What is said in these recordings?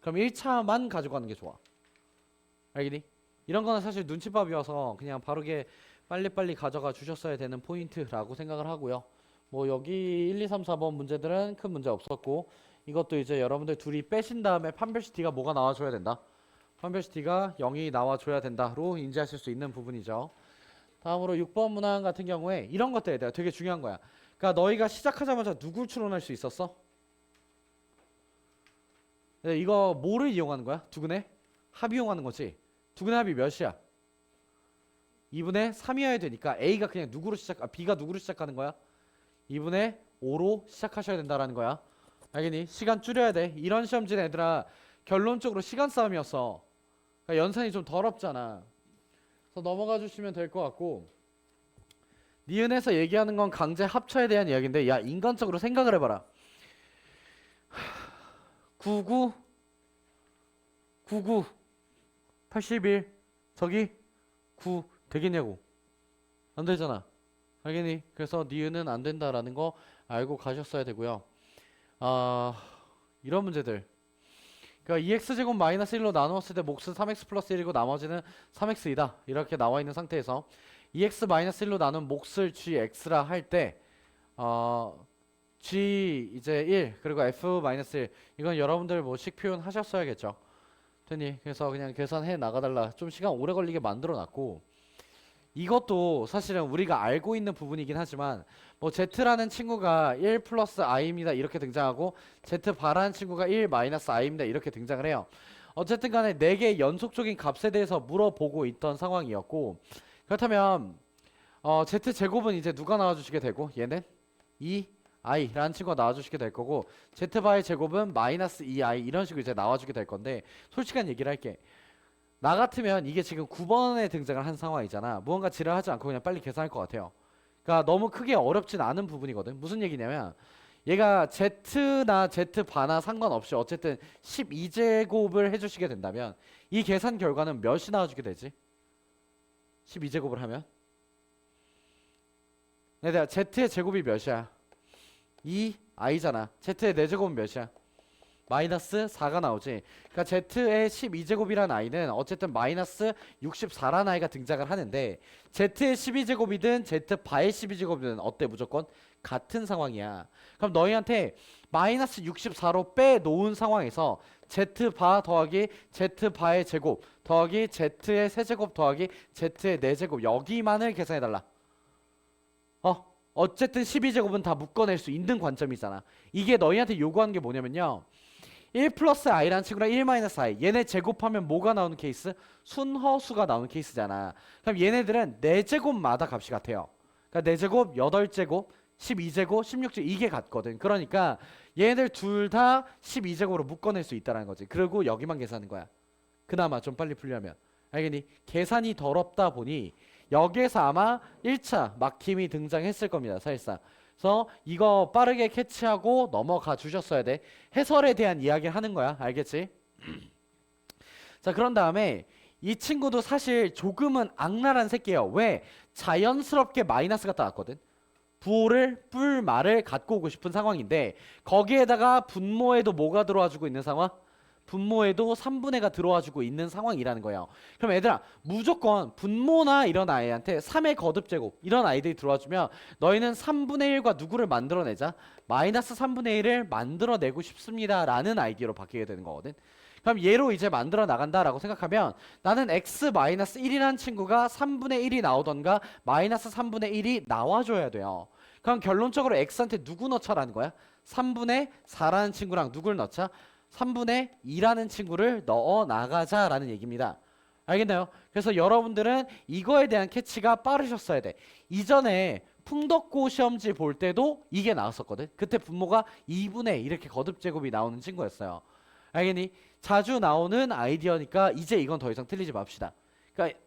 그럼 1차만 가져가는 게 좋아. 알겠니? 이런 거는 사실 눈치밥이어서 그냥 바르게 빨리빨리 가져가 주셨어야 되는 포인트라고 생각을 하고요. 뭐 여기 1, 2, 3, 4번 문제들은 큰 문제 없었고, 이것도 이제 여러분들 둘이 빼신 다음에 판별시티가 뭐가 나와줘야 된다. 판별시티가 0이 나와줘야 된다로 인지하실 수 있는 부분이죠. 다음으로 6번 문항 같은 경우에 이런 것들에 대해 되게 중요한 거야. 그러니까 너희가 시작하자마자 누굴 추론할 수 있었어? 네, 이거 뭐를 이용하는 거야? 두근의 합 이용하는 거지. 두근의 합이 몇이야? 2분의 3이어야 되니까 A가 그냥 B가 누구로 시작하는 거야? 2분의 5로 시작하셔야 된다라는 거야. 알겠니? 시간 줄여야 돼. 이런 시험지는 얘들아 결론적으로 시간 싸움이었어. 그러니까 연산이 좀 더럽잖아. 그래서 넘어가 주시면 될 것 같고, 니은에서 얘기하는 건 강제 합쳐에 대한 이야기인데, 야 인간적으로 생각을 해봐라. 99 99 81 저기 9 되겠냐고. 안 되잖아. 알겠니? 그래서 니은은 안 된다라는 거 알고 가셨어야 되고요. 이런 문제들. 그러니까 2x제곱 마이너스 1로 나누었을 때 몫은 3x 플러스 1이고 나머지는 3x이다. 이렇게 나와 있는 상태에서 2x 마이너스 1로 나눈 몫을 gx라 할 때 g 이제 1 그리고 f 마이너스 1 이건 여러분들 뭐식 표현 하셨어야겠죠. 됐니? 그래서 그냥 계산해 나가달라. 좀 시간 오래 걸리게 만들어 놨고, 이것도 사실은 우리가 알고 있는 부분이긴 하지만 뭐 z라는 친구가 1 플러스 i입니다 이렇게 등장하고 z바라는 친구가 1 마이너스 i입니다 이렇게 등장을 해요. 어쨌든 간에 4개의 연속적인 값에 대해서 물어보고 있던 상황이었고, 그렇다면 z제곱은 이제 누가 나와주시게 되고, 얘는 2i라는 친구가 나와주시게 될 거고, z바의 제곱은 마이너스 2i 이런 식으로 이제 나와주게 될 건데, 솔직한 얘기를 할게. 나 같으면 이게 지금 9번에 등장을 한 상황이잖아. 무언가 지랄하지 않고 그냥 빨리 계산할 것 같아요. 그러니까 너무 크게 어렵진 않은 부분이거든. 무슨 얘기냐면 얘가 z나 z바나 상관없이 어쨌든 12제곱을 해주시게 된다면 이 계산 결과는 몇이 나와주게 되지? 12제곱을 하면? 내가 z의 제곱이 몇이야? 2i잖아. z의 4제곱은 몇이야? 마이너스 4가 나오지. 그러니까 z의 12제곱이란 i는 어쨌든 마이너스 64란 i가 등장을 하는데, z의 12제곱이든 z바의 12제곱이든 어때? 무조건 같은 상황이야. 그럼 너희한테 마이너스 64로 빼놓은 상황에서 z바 더하기 z바의 제곱 더하기 z의 세제곱 더하기 z의 4제곱 여기만을 계산해달라. 어쨌든 12제곱은 다 묶어낼 수 있는 관점이잖아. 이게 너희한테 요구하는 게 뭐냐면요, 1 플러스 i라는 친구랑 1 마이너스 i 얘네 제곱하면 뭐가 나오는 케이스? 순허수가 나오는 케이스잖아. 그럼 얘네들은 4제곱마다 값이 같아요. 그러니까 4제곱, 8제곱, 12제곱, 16제곱 이게 같거든. 그러니까 얘네들 둘 다 12제곱으로 묶어낼 수 있다는 거지. 그리고 여기만 계산하는 거야. 그나마 좀 빨리 풀려면. 알겠니? 계산이 더럽다 보니 여기에서 아마 1차 막힘이 등장했을 겁니다. 사실상. 그래서 이거 빠르게 캐치하고 넘어가 주셨어야 돼. 해설에 대한 이야기를 하는 거야. 알겠지? 자, 그런 다음에 이 친구도 사실 조금은 악랄한 새끼예요. 왜? 자연스럽게 마이너스가 나왔거든. 부호를 뿔말을 갖고 오고 싶은 상황인데 거기에다가 분모에도 뭐가 들어와 주고 있는 상황? 분모에도 3분의 가 들어와 주고 있는 상황이라는 거예요. 그럼 얘들아 무조건 분모나 이런 아이한테 3의 거듭제곱 이런 아이들이 들어와 주면 너희는 3분의 1과 누구를 만들어내자? 마이너스 3분의 1을 만들어내고 싶습니다 라는 아이디어로 바뀌게 되는 거거든. 그럼 얘로 이제 만들어 나간다라고 생각하면 나는 x-1이라는 친구가 3분의 1이 나오던가 마이너스 3분의 1이 나와줘야 돼요. 그럼 결론적으로 x한테 누구 넣자라는 거야? 3분의 4라는 친구랑 누굴 넣자? 3분의 2라는 친구를 넣어 나가자라는 얘기입니다. 알겠나요? 그래서 여러분들은 이거에 대한 캐치가 빠르셨어야 돼. 이전에 풍덕고 시험지 볼 때도 이게 나왔었거든. 그때 분모가 2분의 이렇게 거듭제곱이 나오는 친구였어요. 알겠니? 자주 나오는 아이디어니까 이제 이건 더 이상 틀리지 맙시다. 그러니까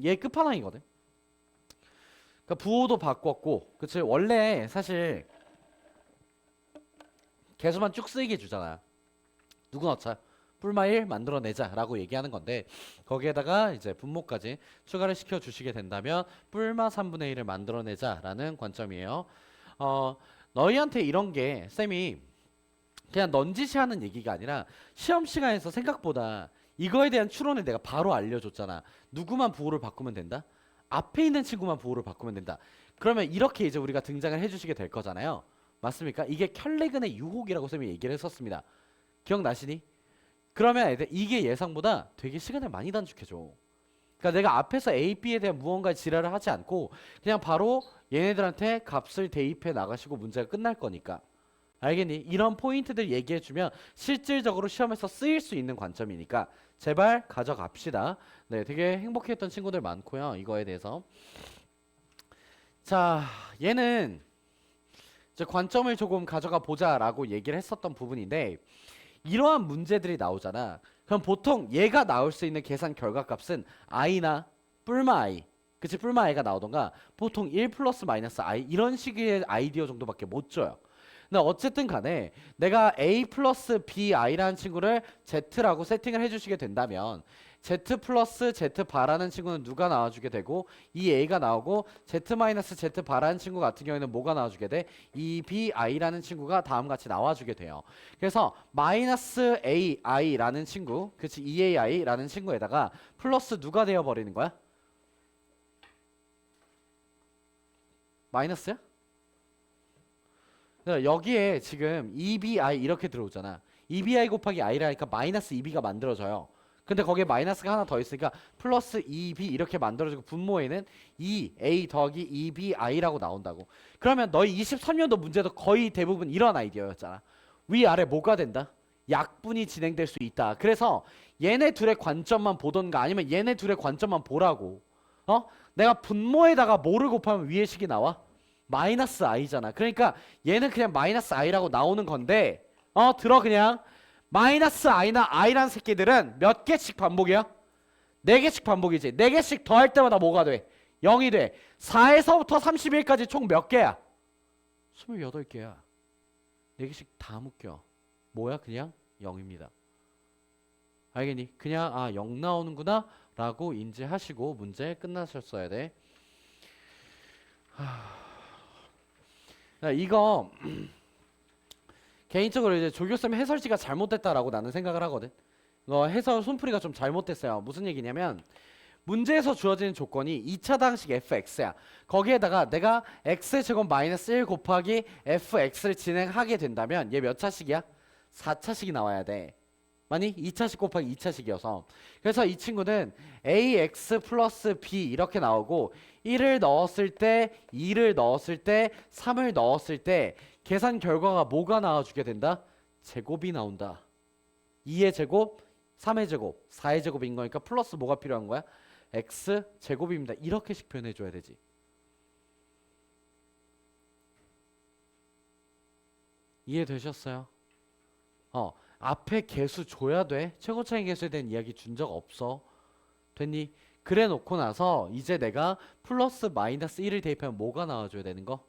얘 끝판왕이거든. 그러니까 부호도 바꿨고, 그치? 원래 사실 개수만 쭉 쓰이게 주잖아. 누구 넣자? 뿔마 1 만들어내자 라고 얘기하는 건데 거기에다가 이제 분모까지 추가를 시켜 주시게 된다면 뿔마 3분의 1을 만들어내자 라는 관점이에요. 너희한테 이런 게 쌤이 그냥 넌지시하는 얘기가 아니라 시험 시간에서 생각보다 이거에 대한 추론을 내가 바로 알려줬잖아. 누구만 부호를 바꾸면 된다? 앞에 있는 친구만 부호를 바꾸면 된다. 그러면 이렇게 이제 우리가 등장을 해주시게 될 거잖아요. 맞습니까? 이게 켈레근의 유혹이라고 쌤이 얘기를 했었습니다. 기억나시니? 그러면 애들 이게 예상보다 되게 시간을 많이 단축해줘. 그러니까 내가 앞에서 A, B에 대한 무언가 지랄을 하지 않고 그냥 바로 얘네들한테 값을 대입해 나가시고 문제가 끝날 거니까. 알겠니? 이런 포인트들 얘기해주면 실질적으로 시험에서 쓰일 수 있는 관점이니까 제발 가져갑시다. 네, 되게 행복했던 친구들 많고요. 이거에 대해서. 자, 얘는 이제 관점을 조금 가져가 보자라고 얘기를 했었던 부분인데 이러한 문제들이 나오잖아. 그럼 보통 얘가 나올 수 있는 계산 결과값은 i나 뿔마 i, 그치? 뿔마 i가 나오던가 보통 1 플러스 마이너스 i 이런 식의 아이디어 정도밖에 못 줘요. 근데 어쨌든 간에 내가 a 플러스 bi라는 친구를 z라고 세팅을 해주시게 된다면 z 플러스 z 바라는 친구는 누가 나와주게 되고 이 a가 나오고 z 마이너스 z 바라는 친구 같은 경우에는 뭐가 나와주게 돼? 이 bi라는 친구가 다음같이 나와주게 돼요. 그래서 마이너스 ai라는 친구, 그치? 2ai라는 친구에다가 플러스 누가 되어버리는 거야? 마이너스야? 여기에 지금 2bi 이렇게 들어오잖아. 2bi 곱하기 i라니까 마이너스 2b가 만들어져요. 근데 거기에 마이너스가 하나 더 있으니까 플러스 2b 이렇게 만들어지고 분모에는 2a 더하기 2bi라고 나온다고. 그러면 너희 23년도 문제도 거의 대부분 이런 아이디어였잖아. 위아래 뭐가 된다? 약분이 진행될 수 있다. 그래서 얘네 둘의 관점만 보던가 아니면 얘네 둘의 관점만 보라고. 내가 분모에다가 뭐를 곱하면 위의 식이 나와? 마이너스 i잖아. 그러니까 얘는 그냥 마이너스 i라고 나오는 건데 들어 그냥 마이너스 i나 i라는 새끼들은 몇 개씩 반복이야? 4개씩 반복이지. 4개씩 더할 때마다 뭐가 돼? 0이 돼. 4에서부터 31까지 총 몇 개야? 28개야. 4개씩 다 묶여. 뭐야? 그냥 0입니다. 알겠니? 그냥 0 나오는구나 라고 인지하시고 문제 끝나셨어야 돼. 이거 개인적으로 이제 조교쌤 해설지가 잘못됐다라고 나는 생각을 하거든. 해설 손풀이가 좀 잘못됐어요. 무슨 얘기냐면 문제에서 주어지는 조건이 2차 방식 fx야. 거기에다가 내가 x제곱 마이너스 1 곱하기 fx를 진행하게 된다면 얘 몇 차식이야? 4차식이 나와야 돼. 아니 2차식 곱하기 2차식이어서 그래서 이 친구는 ax 플러스 b 이렇게 나오고 1을 넣었을 때 2를 넣었을 때 3을 넣었을 때 계산 결과가 뭐가 나와주게 된다? 제곱이 나온다. 2의 제곱, 3의 제곱, 4의 제곱인 거니까 플러스 뭐가 필요한 거야? x 제곱입니다. 이렇게씩 표현해줘야 되지. 이해되셨어요? 앞에 개수 줘야 돼. 최고차이 개수에 대한 이야기 준 적 없어. 됐니? 그래 놓고 나서 이제 내가 플러스 마이너스 1을 대입하면 뭐가 나와줘야 되는 거?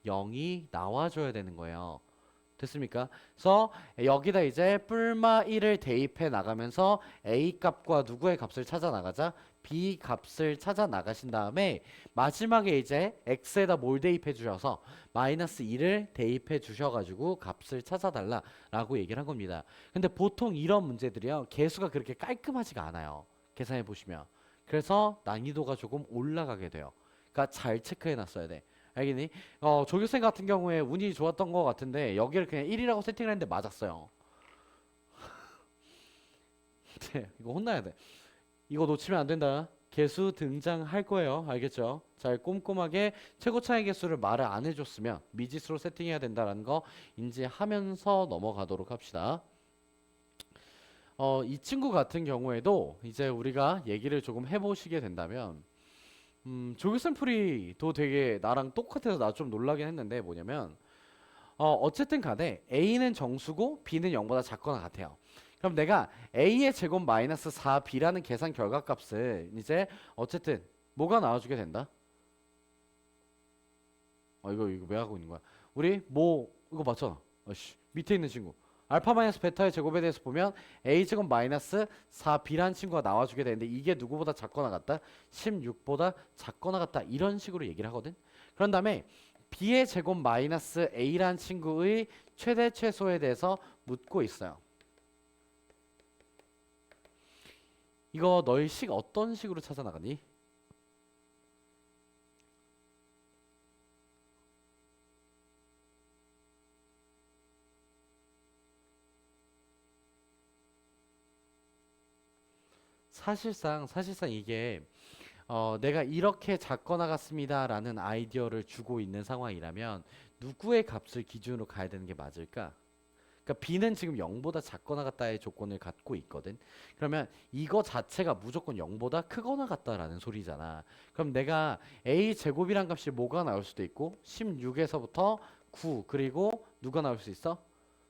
0이 나와줘야 되는 거예요. 됐습니까? 그래서 여기다 이제 뿔마 1을 대입해 나가면서 a 값과 누구의 값을 찾아 나가자? b 값을 찾아 나가신 다음에 마지막에 이제 x에다 뭘 대입해 주셔서 마이너스 2를 대입해 주셔가지고 값을 찾아달라 라고 얘기를 한 겁니다. 근데 보통 이런 문제들이요 개수가 그렇게 깔끔하지가 않아요. 계산해 보시면. 그래서 난이도가 조금 올라가게 돼요. 그러니까 잘 체크해 놨어야 돼. 알겠니? 조교생 같은 경우에 운이 좋았던 것 같은데 여기를 그냥 1이라고 세팅을 했는데 맞았어요. 네, 이거 혼나야 돼. 이거 놓치면 안 된다. 개수 등장할 거예요. 알겠죠? 잘 꼼꼼하게 최고 차이 개수를 말을 안 해줬으면 미지수로 세팅해야 된다는 거 인지하면서 넘어가도록 합시다. 이 친구 같은 경우에도 이제 우리가 얘기를 조금 해보시게 된다면 조교쌤 풀이도 되게 나랑 똑같아서 나 좀 놀라긴 했는데 뭐냐면 어쨌든 간에 A는 정수고 B는 0보다 작거나 같아요. 그럼 내가 A의 제곱 마이너스 4B라는 계산 결과값을 이제 어쨌든 뭐가 나와주게 된다? 이거 왜 하고 있는 거야? 우리 뭐 이거 맞잖아. 밑에 있는 친구 알파 마이너스 베타의 제곱에 대해서 보면 A제곱 마이너스 4B라는 친구가 나와주게 되는데 이게 누구보다 작거나 같다? 16보다 작거나 같다. 이런 식으로 얘기를 하거든. 그런 다음에 B의 제곱 마이너스 A라는 친구의 최대 최소에 대해서 묻고 있어요. 이거 너희 식 어떤 식으로 찾아 나가니? 사실상 이게 내가 이렇게 작거 나갔습니다라는 아이디어를 주고 있는 상황이라면 누구의 값을 기준으로 가야 되는 게 맞을까? 그러니까 B는 지금 0보다 작거나 같다의 조건을 갖고 있거든. 그러면 이거 자체가 무조건 0보다 크거나 같다라는 소리잖아. 그럼 내가 A 제곱이란 값이 뭐가 나올 수도 있고 16에서부터 9 그리고 누가 나올 수 있어?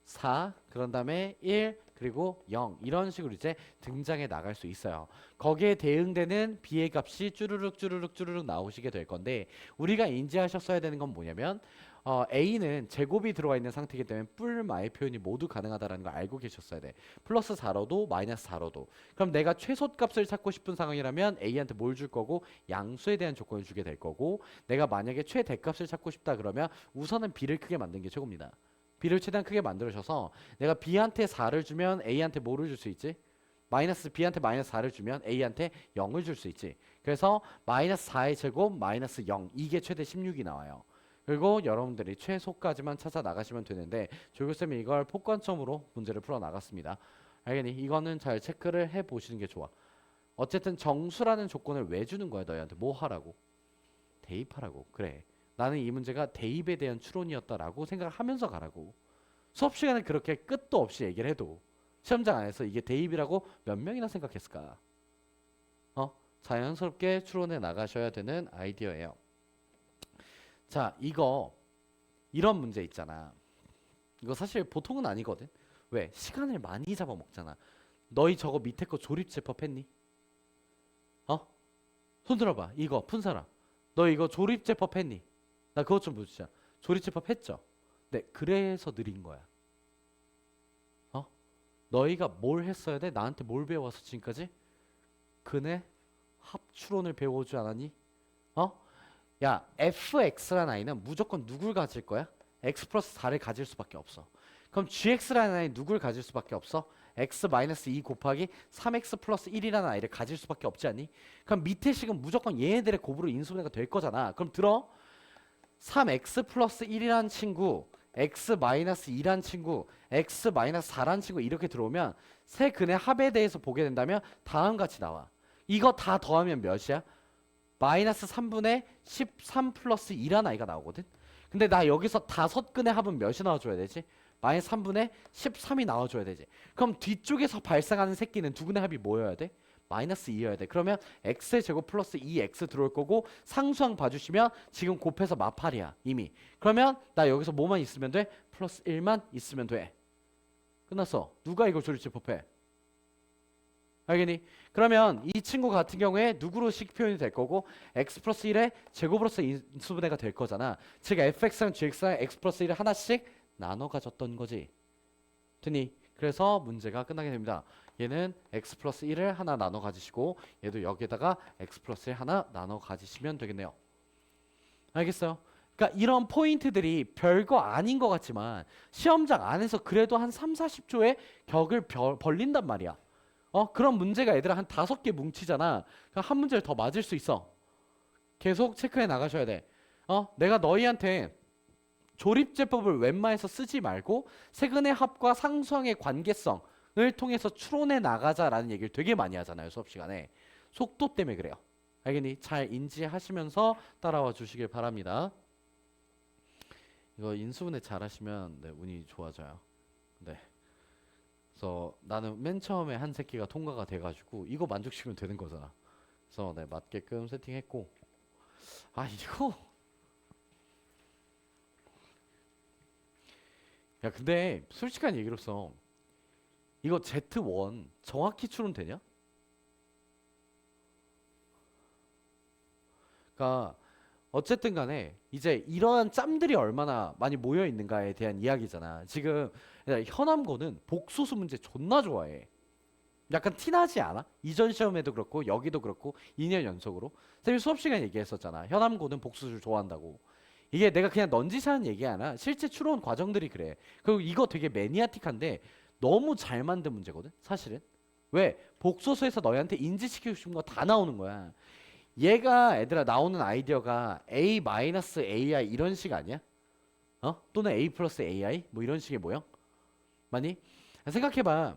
4 그런 다음에 1 그리고 0 이런 식으로 이제 등장해 나갈 수 있어요. 거기에 대응되는 B의 값이 쭈르륵 나오시게 될 건데 우리가 인지하셨어야 되는 건 뭐냐면 A는 제곱이 들어와 있는 상태이기 때문에 뿔마의 표현이 모두 가능하다는 걸 알고 계셨어야 돼. 플러스 4로도 마이너스 4로도. 그럼 내가 최소값을 찾고 싶은 상황이라면 A한테 뭘 줄 거고 양수에 대한 조건을 주게 될 거고 내가 만약에 최대값을 찾고 싶다 그러면 우선은 B를 크게 만든 게 최고입니다. B를 최대한 크게 만들어셔서 내가 B한테 4를 주면 A한테 뭐를 줄 수 있지? B한테 마이너스 4를 주면 A한테 0을 줄 수 있지. 그래서 마이너스 4의 제곱 마이너스 0 이게 최대 16이 나와요. 그리고 여러분들이 최소까지만 찾아 나가시면 되는데 조교쌤이 이걸 폭관점으로 문제를 풀어 나갔습니다. 알겠니? 이거는 잘 체크를 해 보시는 게 좋아. 어쨌든 정수라는 조건을 왜 주는 거야 너희한테? 뭐 하라고? 대입하라고. 그래. 나는 이 문제가 대입에 대한 추론이었다라고 생각하면서 가라고. 수업 시간에 그렇게 끝도 없이 얘기를 해도 시험장 안에서 이게 대입이라고 몇 명이나 생각했을까? 자연스럽게 추론해 나가셔야 되는 아이디어예요. 자, 이런 문제 있잖아. 이거 사실 보통은 아니거든. 왜? 시간을 많이 잡아먹잖아. 너희 저거 밑에 거 조립제법 했니? 손 들어봐. 이거 푼 사람. 너 이거 조립제법 했니? 나 그것 좀 보자. 조립제법 했죠? 네, 그래서 느린 거야. 너희가 뭘 했어야 돼? 나한테 뭘 배워서 지금까지? 근해 합추론을 배워오지 않았니? 야, fx라는 아이는 무조건 누굴 가질 거야? x 플러스 4를 가질 수밖에 없어. 그럼 gx라는 아이는 누굴 가질 수밖에 없어? x 마이너스 2 곱하기 3x 플러스 1이라는 아이를 가질 수밖에 없지 않니? 그럼 밑에 식은 무조건 얘네들의 곱으로 인수분해가 될 거잖아. 그럼 들어. 3x 플러스 1이라는 친구, x 마이너스 2란 친구, x 마이너스 4란 친구 이렇게 들어오면 세 근의 합에 대해서 보게 된다면 다음 같이 나와. 이거 다 더하면 몇이야? 마이너스 3분의 13 플러스 2란 아이가 나오거든. 근데 나 여기서 다섯 근의 합은 몇이 나와줘야 되지? 마이너스 3분의 13이 나와줘야 되지. 그럼 뒤쪽에서 발생하는 새끼는 두 근의 합이 뭐여야 돼? 마이너스 2여야 돼. 그러면 x의 제곱 플러스 2x 들어올 거고 상수항 봐주시면 지금 곱해서 마팔이야 이미. 그러면 나 여기서 뭐만 있으면 돼? 플러스 1만 있으면 돼. 끝났어. 누가 이걸 조립제법해? 알겠니? 그러면 이 친구 같은 경우에 누구로 식 표현이 될 거고 x 플러스 1의 제곱으로서 인수분해가 될 거잖아. 즉 fx랑 gx랑 x 플러스 1을 하나씩 나눠 가졌던 거지. 됐니? 그래서 문제가 끝나게 됩니다. 얘는 x 플러스 1을 하나 나눠 가지시고 얘도 여기에다가 x 플러스 1 하나 나눠 가지시면 되겠네요. 알겠어요? 그러니까 이런 포인트들이 별거 아닌 것 같지만 시험장 안에서 그래도 한 3, 40초의 격을 벌린단 말이야. 그런 문제가 얘들아 한 5개 뭉치잖아. 그럼 한 문제를 더 맞을 수 있어. 계속 체크해 나가셔야 돼. 내가 너희한테 조립제법을 웬만해서 쓰지 말고 세근의 합과 상수항의 관계성을 통해서 추론해 나가자라는 얘기를 되게 많이 하잖아요. 수업 시간에. 속도 때문에 그래요. 알겠니? 잘 인지하시면서 따라와 주시길 바랍니다. 이거 인수분해 잘 하시면 네, 운이 좋아져요. 네. 그래서 나는 맨 처음에 한 새끼가 통과가 돼가지고 이거 만족시키면 되는 거잖아. 그래서 네, 맞게끔 세팅했고 이거 야 근데 솔직한 얘기로서 이거 Z1 정확히 추론되냐? 그러니까 어쨌든 간에 이제 이러한 짬들이 얼마나 많이 모여 있는가에 대한 이야기잖아. 지금 현암고는 복소수 문제 존나 좋아해. 약간 티나지 않아? 이전 시험에도 그렇고 여기도 그렇고 2년 연속으로 쌤이 수업 시간에 얘기했었잖아. 현암고는 복소수를 좋아한다고. 이게 내가 그냥 넌지시하는 얘기 아니라 실제 추론 과정들이 그래. 그리고 이거 되게 매니아틱한데 너무 잘 만든 문제거든 사실은. 왜? 복소서에서 너희한테 인지시키고 싶은 거 다 나오는 거야. 얘가 애들아 나오는 아이디어가 A-AI 이런 식 아니야? 또는 A 플러스 AI? 뭐 이런 식의 모형? 맞니? 생각해봐.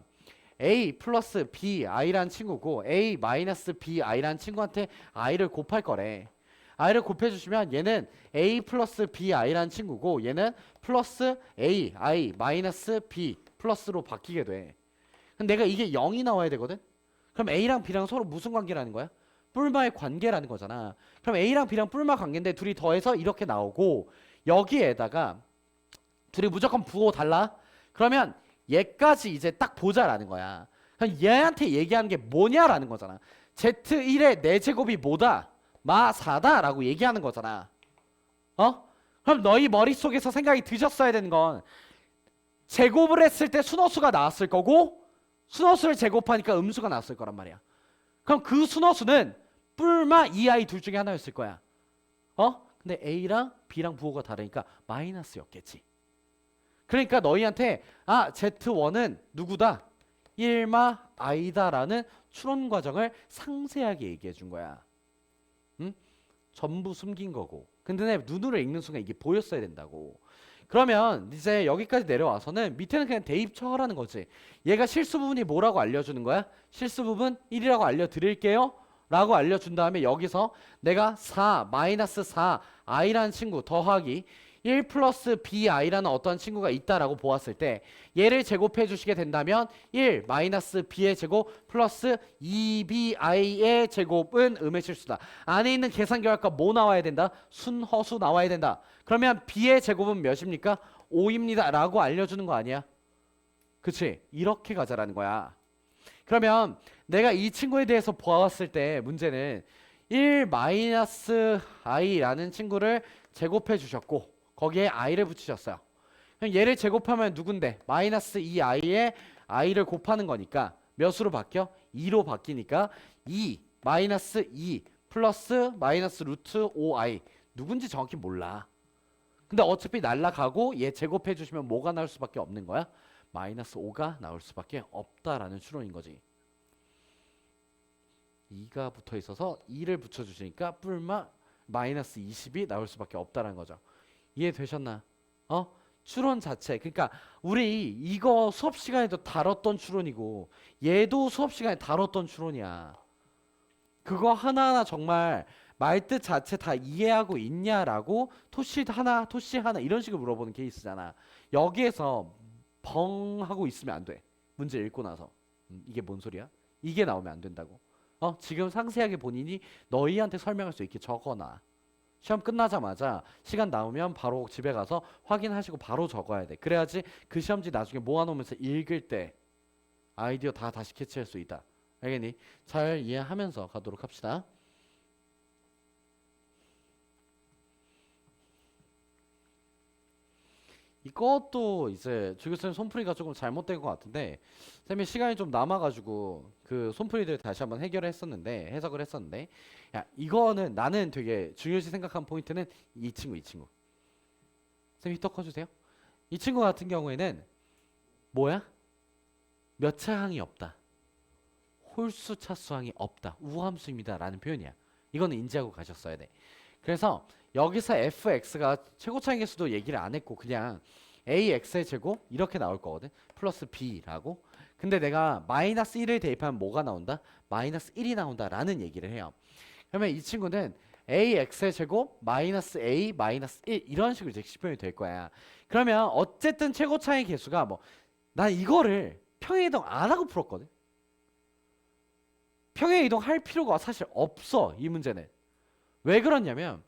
A 플러스 BI란 친구고 A 마이너스 BI란 친구한테 I를 곱할 거래. I를 곱해주시면 얘는 A 플러스 BI란 친구고 얘는 플러스 AI 마이너스 B 플러스로 바뀌게 돼. 근데 내가 이게 0이 나와야 되거든? 그럼 A랑 B랑 서로 무슨 관계라는 거야? 뿔마의 관계라는 거잖아. 그럼 A랑 B랑 뿔마 관계인데 둘이 더해서 이렇게 나오고 여기에다가 둘이 무조건 부호 달라? 그러면 얘까지 이제 딱 보자라는 거야. 그럼 얘한테 얘기하는 게 뭐냐라는 거잖아. Z1의 4제곱이 뭐다? 마 4다 라고 얘기하는 거잖아. 그럼 너희 머릿속에서 생각이 드셨어야 되는 건 제곱을 했을 때 순허수가 나왔을 거고 순허수를 제곱하니까 음수가 나왔을 거란 말이야. 그럼 그 순허수는 뿔마 2i 둘 중에 하나였을 거야. 근데 A랑 B랑 부호가 다르니까 마이너스였겠지. 그러니까 너희한테 Z1은 누구다? 1마 i다라는 추론 과정을 상세하게 얘기해 준 거야. 응? 전부 숨긴 거고. 근데 내 눈으로 읽는 순간 이게 보였어야 된다고. 그러면 이제 여기까지 내려와서는 밑에는 그냥 대입 처하라는 거지. 얘가 실수 부분이 뭐라고 알려주는 거야? 실수 부분 1이라고 알려드릴게요 라고 알려준 다음에 여기서 내가 4 마이너스 4 i라는 친구 더하기 1 플러스 bi라는 어떤 친구가 있다라고 보았을 때 얘를 제곱해 주시게 된다면 1 마이너스 b의 제곱 플러스 2bi의 제곱은 음의 실수다. 안에 있는 계산 결과 뭐 나와야 된다? 순허수 나와야 된다. 그러면 b의 제곱은 몇입니까? 5입니다 라고 알려주는 거 아니야? 그치? 이렇게 가자라는 거야. 그러면 내가 이 친구에 대해서 보았을 때 문제는 1 마이너스 i라는 친구를 제곱해 주셨고 거기에 i를 붙이셨어요. 그럼 얘를 제곱하면 누군데? 마이너스 2i에 i를 곱하는 거니까 몇으로 바뀌어? 2로 바뀌니까 2 마이너스 2 플러스 마이너스 루트 5i 누군지 정확히 몰라. 근데 어차피 날라가고 얘 제곱해 주시면 뭐가 나올 수밖에 없는 거야? 마이너스 5가 나올 수밖에 없다라는 추론인 거지. 2가 붙어 있어서 2를 붙여주시니까 뿔마 마이너스 20이 나올 수밖에 없다라는 거죠. 이해되셨나? 추론 자체. 그러니까 우리 이거 수업 시간에도 다뤘던 추론이고 얘도 수업 시간에 다뤘던 추론이야. 그거 하나하나 정말 말뜻 자체 다 이해하고 있냐라고 토시 하나 토시 하나 이런 식으로 물어보는 케이스잖아. 여기에서 벙 하고 있으면 안 돼. 문제 읽고 나서 이게 뭔 소리야? 이게 나오면 안 된다고. 지금 상세하게 본인이 너희한테 설명할 수 있게 적어놔. 시험 끝나자마자 시간 나오면 바로 집에 가서 확인하시고 바로 적어야 돼. 그래야지 그 시험지 나중에 모아놓으면서 읽을 때 아이디어 다 다시 캐치할 수 있다. 알겠니? 잘 이해하면서 가도록 합시다. 이것도 이제 주교수님 손풀이가 조금 잘못된 것 같은데 쌤이 시간이 좀 남아가지고 그 손풀이들 다시 한번 해석을 했었는데 야 이거는 나는 되게 중요시 생각한 포인트는 이 친구 쌤 히터 꺼주세요. 이 친구 같은 경우에는 뭐야? 몇 차항이 없다. 홀수 차수항이 없다. 우함수입니다 라는 표현이야. 이거는 인지하고 가셨어야 돼. 그래서 여기서 fx가 최고차항 개수도 얘기를 안 했고 그냥 ax의 제곱 이렇게 나올 거거든. 플러스 b라고. 근데 내가 마이너스 1을 대입하면 뭐가 나온다? 마이너스 1이 나온다 라는 얘기를 해요. 그러면 이 친구는 ax의 제곱 마이너스 a 마이너스 1 이런 식으로 이제 표현이 될 거야. 그러면 어쨌든 최고차항의 개수가 뭐 난 이거를 평행이동 안 하고 풀었거든. 평행이동 할 필요가 사실 없어. 이 문제는. 왜 그러냐면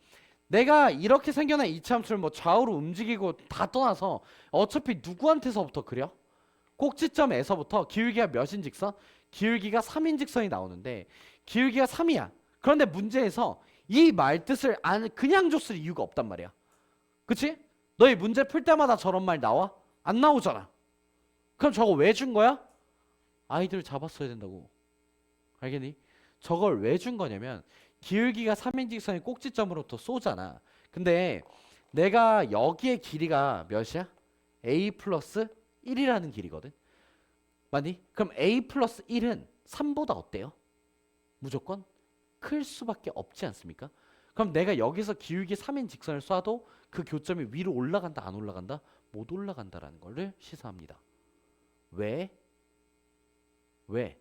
내가 이렇게 생겨난 이차함수를 뭐 좌우로 움직이고 다 떠나서 어차피 누구한테서부터 그려? 꼭지점에서부터 기울기가 몇인 직선? 기울기가 3인 직선이 나오는데 기울기가 3이야. 그런데 문제에서 이 말뜻을 그냥 줬을 이유가 없단 말이야. 그치? 너희 문제 풀 때마다 저런 말 나와? 안 나오잖아. 그럼 저거 왜 준 거야? 아이들을 잡았어야 된다고. 알겠니? 저걸 왜 준 거냐면 기울기가 3인 직선의 꼭지점으로부터 쏘잖아. 근데 내가 여기의 길이가 몇이야? a 플러스 1이라는 길이거든. 맞니? 그럼 a 플러스 1은 3보다 어때요? 무조건 클 수밖에 없지 않습니까? 그럼 내가 여기서 기울기 3인 직선을 쏴도 그 교점이 위로 올라간다 안 올라간다? 못 올라간다라는 것을 시사합니다. 왜? 왜?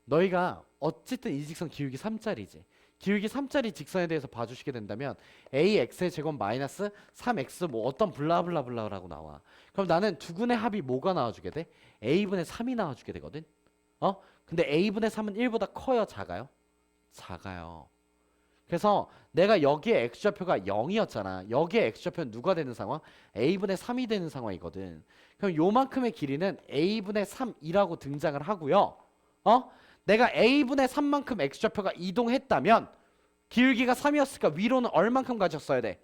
너희가 어쨌든 이 직선 기울기 3짜리지. 기울기 3짜리 직선에 대해서 봐주시게 된다면 ax의 제곱 마이너스 3x 뭐 어떤 블라블라블라라고 나와. 그럼 나는 두근의 합이 뭐가 나와주게 돼? a분의 3이 나와주게 되거든. 근데 a분의 3은 1보다 커요? 작아요? 작아요. 그래서 내가 여기에 x좌표가 0이었잖아. 여기에 x좌표는 누가 되는 상황? a분의 3이 되는 상황이거든. 그럼 요만큼의 길이는 a분의 3이라고 등장을 하고요. 내가 a분의 3만큼 x좌표가 이동했다면 기울기가 3이었으니까 위로는 얼만큼 가졌어야 돼?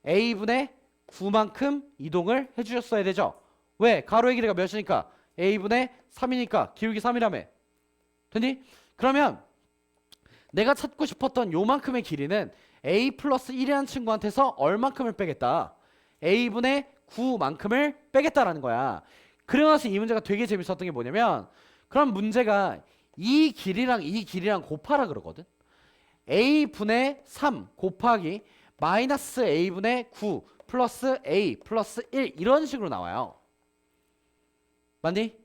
a분의 9만큼 이동을 해주셨어야 되죠. 왜? 가로의 길이가 몇이니까? a분의 3이니까 기울기 3이라며. 됐니? 그러면 내가 찾고 싶었던 요만큼의 길이는 a 플러스 1이라는 친구한테서 얼만큼을 빼겠다? a분의 9만큼을 빼겠다라는 거야. 그러고 나서 이 문제가 되게 재밌었던 게 뭐냐면 그럼 문제가 이 길이랑 곱하라 그러거든. a분의 3 곱하기 마이너스 a분의 9 플러스 a 플러스 1 이런 식으로 나와요. 맞니?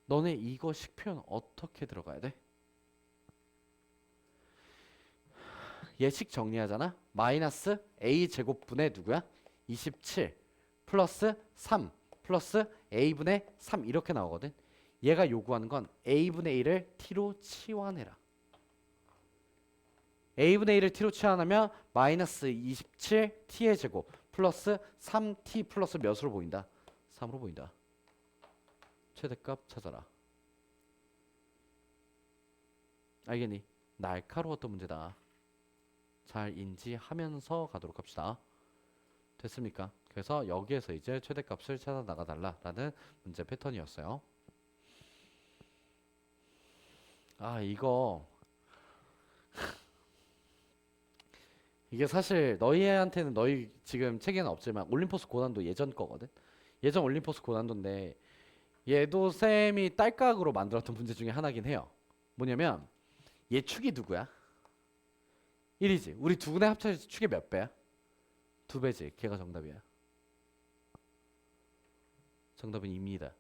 너네 이거 식표현 어떻게 들어가야 돼? 예식 정리하잖아. 마이너스 a제곱분의 누구야? 27 플러스 3 플러스 a분의 3 이렇게 나오거든. 얘가 요구하는 건 a분의 1을 t로 치환해라. a분의 1을 t로 치환하면 마이너스 27 t의 제곱 플러스 3t 플러스 몇으로 보인다? 3으로 보인다. 최대값 찾아라. 알겠니? 날카로웠던 문제다. 잘 인지하면서 가도록 합시다. 됐습니까? 그래서 여기에서 이제 최대값을 찾아 나가달라라는 문제 패턴이었어요. 이거 이게 사실 너희한테는 너희 지금 책에는 없지만 올림포스 고난도 예전 거거든. 예전 올림포스 고난도인데 얘도 쌤이 딸깍으로 만들었던 문제 중에 하나긴 해요. 뭐냐면 얘 축이 누구야? 1이지. 우리 두근의 합쳐서 축의 몇 배야? 2배지. 걔가 정답이야. 정답은 입니다.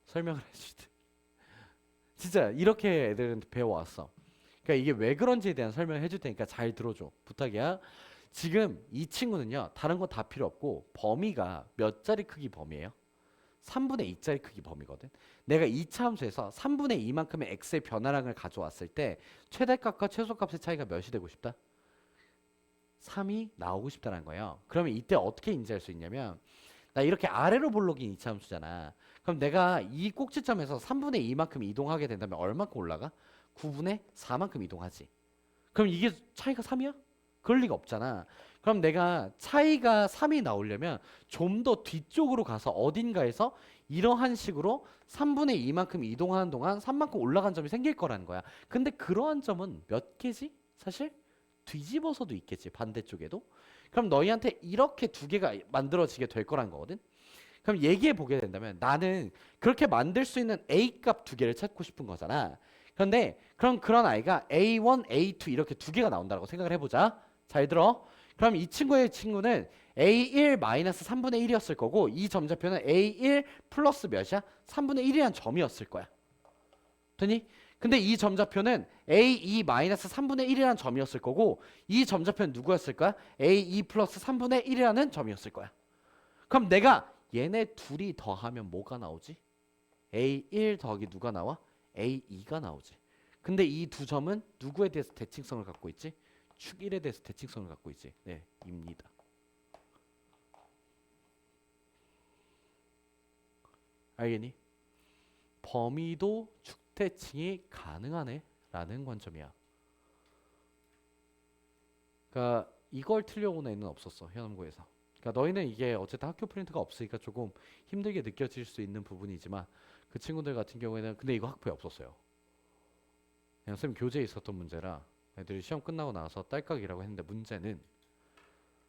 설명을 해주지. 진짜 이렇게 애들은 배워왔어. 그러니까 이게 왜 그런지에 대한 설명을 해줄 테니까 잘 들어줘. 부탁이야. 지금 이 친구는요. 다른 거 다 필요 없고 범위가 몇 자리 크기 범위예요? 3분의 2짜리 크기 범위거든. 내가 2차 함수에서 3분의 2만큼의 x의 변화량을 가져왔을 때 최대값과 최소값의 차이가 몇이 되고 싶다? 3이 나오고 싶다는 거예요. 그러면 이때 어떻게 인지할 수 있냐면 나 이렇게 아래로 볼록인 2차 함수잖아. 그럼 내가 이 꼭지점에서 3분의 2만큼 이동하게 된다면 얼마큼 올라가? 9분의 4만큼 이동하지. 그럼 이게 차이가 3이야? 그럴 리가 없잖아. 그럼 내가 차이가 3이 나오려면 좀 더 뒤쪽으로 가서 어딘가에서 이러한 식으로 3분의 2만큼 이동하는 동안 3만큼 올라간 점이 생길 거라는 거야. 근데 그러한 점은 몇 개지? 사실 뒤집어서도 있겠지. 반대쪽에도. 그럼 너희한테 이렇게 두 개가 만들어지게 될 거란 거거든. 그럼 얘기해 보게 된다면 나는 그렇게 만들 수 있는 A 값 두 개를 찾고 싶은 거잖아. 그런데 그럼 그런 아이가 A1, A2 이렇게 두 개가 나온다고 생각을 해보자. 잘 들어. 그럼 이 친구는 A1 마이너스 3분의 1이었을 거고 이 점좌표는 A1 플러스 몇이야? 3분의 1이란 점이었을 거야. 되니? 근데 이 점좌표는 A2 마이너스 3분의 1이라는 점이었을 거고 이 점좌표는 누구였을 거야? A2 플러스 3분의 1이라는 점이었을 거야. 그럼 내가 얘네 둘이 더하면 뭐가 나오지? A1 더하기 누가 나와? A2가 나오지. 근데 이 두 점은 누구에 대해서 대칭성을 갖고 있지? 축 1에 대해서 대칭성을 갖고 있지. 네, 입니다. 알겠니? 범위도 축대칭이 가능하네 라는 관점이야. 그러니까 이걸 틀려온 애는 없었어. 현암고에서. 그러니까 너희는 이게 어쨌든 학교 프린트가 없으니까 조금 힘들게 느껴질 수 있는 부분이지만 그 친구들 같은 경우에는 근데 이거 학부에 없었어요. 그냥 쌤 교재에 있었던 문제라 애들이 시험 끝나고 나서 딸깍이라고 했는데 문제는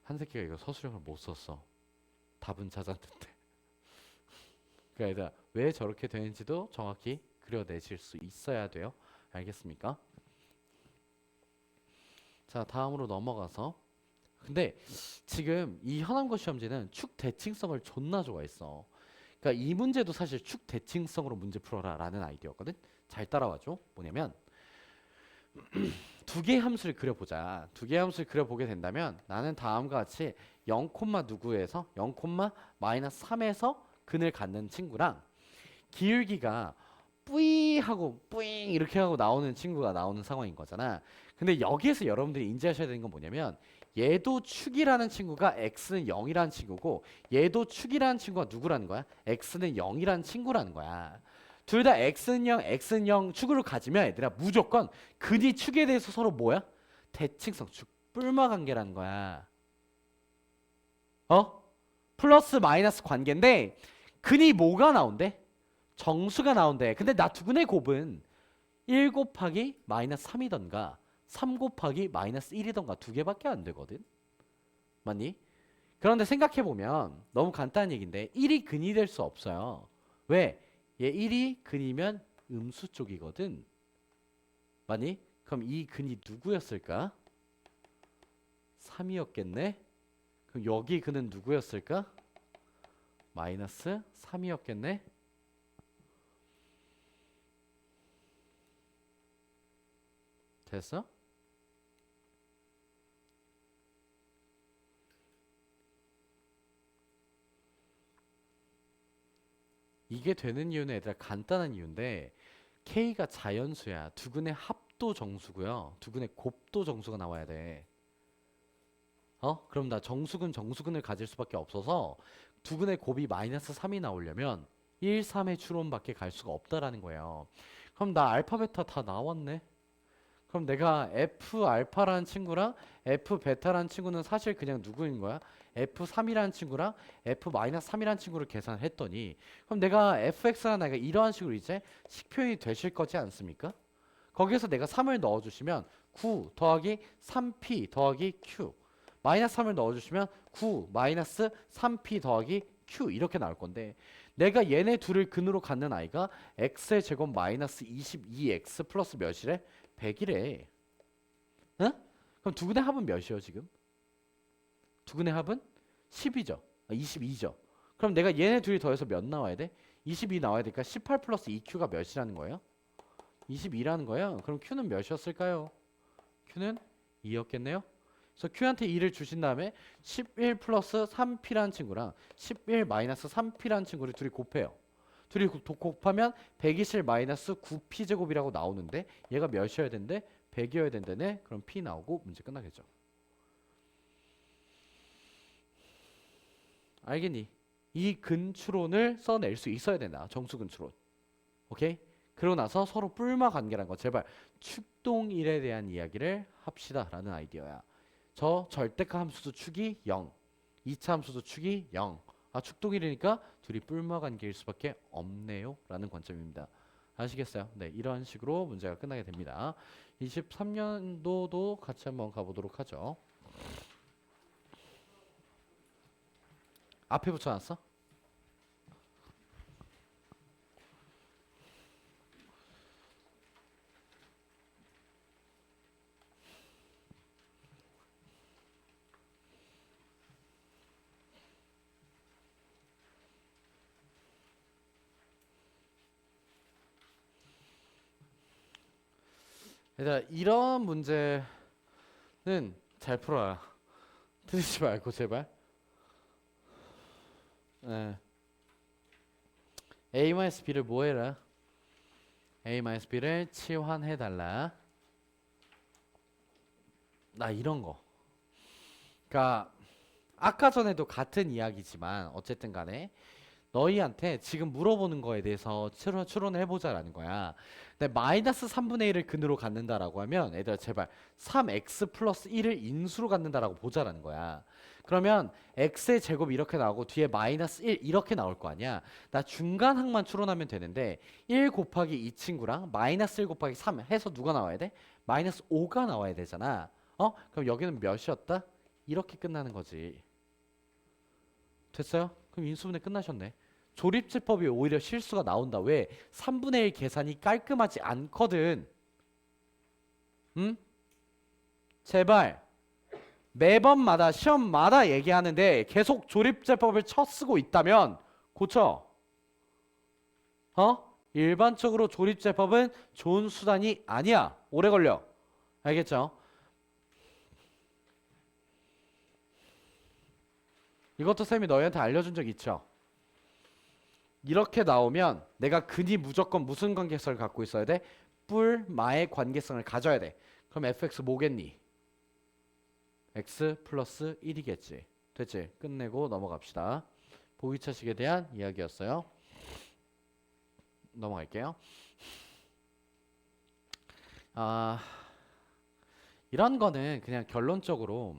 한 새끼가 이거 서술형을 못 썼어. 답은 찾았는데. 그러니까 얘들아 왜 저렇게 되는지도 정확히 그려내실 수 있어야 돼요. 알겠습니까? 자 다음으로 넘어가서 근데 지금 이 현암고 시험지는 축 대칭성을 존나 좋아했어. 그러니까 이 문제도 사실 축 대칭성으로 문제 풀어라 라는 아이디어거든. 잘 따라와줘. 뭐냐면 두 개의 함수를 그려보자. 두 개의 함수를 그려보게 된다면 나는 다음과 같이 0, 누구에서 0, 마이너스 3에서 근을 갖는 친구랑 기울기가 뿌이 하고 뿌잉 이렇게 하고 나오는 친구가 나오는 상황인 거잖아. 근데 여기에서 여러분들이 인지하셔야 되는 건 뭐냐면 얘도 축이라는 친구가 x는 0이라는 친구고 얘도 축이라는 친구가 누구라는 거야? x는 0이라는 친구라는 거야. 둘 다 x는 0, x는 0 축으로 가지면 얘들아 무조건 근이 축에 대해서 서로 뭐야? 대칭성 축 뿔마 관계라는 거야. 어? 플러스 마이너스 관계인데 근이 뭐가 나온대? 정수가 나온대. 근데 나 두근의 곱은 1 곱하기 마이너스 3이던가 3 곱하기 마이너스 1이던가 두 개밖에 안 되거든. 맞니? 그런데 생각해보면 너무 간단한 얘기인데 1이 근이 될 수 없어요. 왜? 얘 1이 근이면 음수 쪽이거든. 맞니? 그럼 이 근이 누구였을까? 3이었겠네? 그럼 여기 근은 누구였을까? 마이너스 3이었겠네? 됐어? 이게 되는 이유는 얘들아 간단한 이유인데 K가 자연수야. 두근의 합도 정수고요. 두근의 곱도 정수가 나와야 돼. 그럼 나 정수근을 가질 수밖에 없어서 두근의 곱이 마이너스 3이 나오려면 1, 3의 추론밖에 갈 수가 없다라는 거예요. 그럼 나 알파 베타 다 나왔네. 그럼 내가 F 알파라는 친구랑 F 베타라는 친구는 사실 그냥 누구인 거야? F3이라는 친구랑 F-3이라는 친구를 계산했더니 그럼 내가 FX라는 애가 이러한 식으로 이제 식표현이 되실 거지 않습니까? 거기에서 내가 3을 넣어주시면 9 더하기 3P 더하기 Q 마이너스 3을 넣어주시면 9 마이너스 3P 더하기 Q 이렇게 나올 건데 내가 얘네 둘을 근으로 갖는 아이가 X의 제곱 마이너스 22X 플러스 몇이래? 100이래. 응? 그럼 두근의 합은 몇이요 지금? 두근의 합은 10이죠. 22죠. 그럼 내가 얘네 둘이 더해서 몇 나와야 돼? 22 나와야 되니까 18 플러스 2Q가 몇이라는 거예요? 22라는 거예요. 그럼 Q는 몇이었을까요? Q는 2였겠네요. 그래서 Q한테 2를 주신 다음에 11 플러스 3P라는 친구랑 11 마이너스 3P라는 친구를 둘이 곱해요. 둘이 곱하면 120 마이너스 9P 제곱이라고 나오는데 얘가 몇이어야 된대? 100이어야 된다네. 그럼 P 나오고 문제 끝나겠죠. 알겠니? 이 근추론을 써낼 수 있어야 된다. 정수근추론. 오케이? 그러고 나서 서로 뿔마 관계란 거 제발 축동일에 대한 이야기를 합시다 라는 아이디어야. 저 절대값 함수도 축이 0 2차 함수도 축이 0 축동일이니까 둘이 뿔마 관계일 수밖에 없네요 라는 관점입니다. 아시겠어요? 네, 이런 식으로 문제가 끝나게 됩니다. 23년도도 같이 한번 가보도록 하죠. 앞에 붙여놨어? 얘들아 이런 문제는 잘 풀어라. 틀리지 말고 제발. 네. A-B를 뭐 해라? A-B를 치환해달라. 나 이런 거. 그러니까 아까 전에도 같은 이야기지만 어쨌든 간에 너희한테 지금 물어보는 거에 대해서 추론해보자라는 거야. 근데 마이너스 3분의 1을 근으로 갖는다라고 하면 얘들아 제발 3x 플러스 1을 인수로 갖는다라고 보자라는 거야. 그러면 x의 제곱이 이렇게 나오고 뒤에 마이너스 1 이렇게 나올 거 아니야. 나 중간 항만 추론하면 되는데 1 곱하기 이 친구랑 마이너스 1 곱하기 3 해서 누가 나와야 돼? 마이너스 5가 나와야 되잖아. 그럼 여기는 몇이었다? 이렇게 끝나는 거지. 됐어요? 그럼 인수분해 끝나셨네. 조립제법이 오히려 실수가 나온다. 왜? 3분의 1 계산이 깔끔하지 않거든. 응? 제발 매번마다 시험마다 얘기하는데 계속 조립제법을 쳐쓰고 있다면 고쳐. 일반적으로 조립제법은 좋은 수단이 아니야. 오래 걸려. 알겠죠? 이것도 쌤이 너희한테 알려준 적 있죠? 이렇게 나오면 내가 근이 무조건 무슨 관계성을 갖고 있어야 돼? 뿔, 마의 관계성을 가져야 돼. 그럼 fx 뭐겠니? x 플러스 1이겠지. 됐지? 끝내고 넘어갑시다. 보기차식에 대한 이야기였어요. 넘어갈게요. 이런 거는 그냥 결론적으로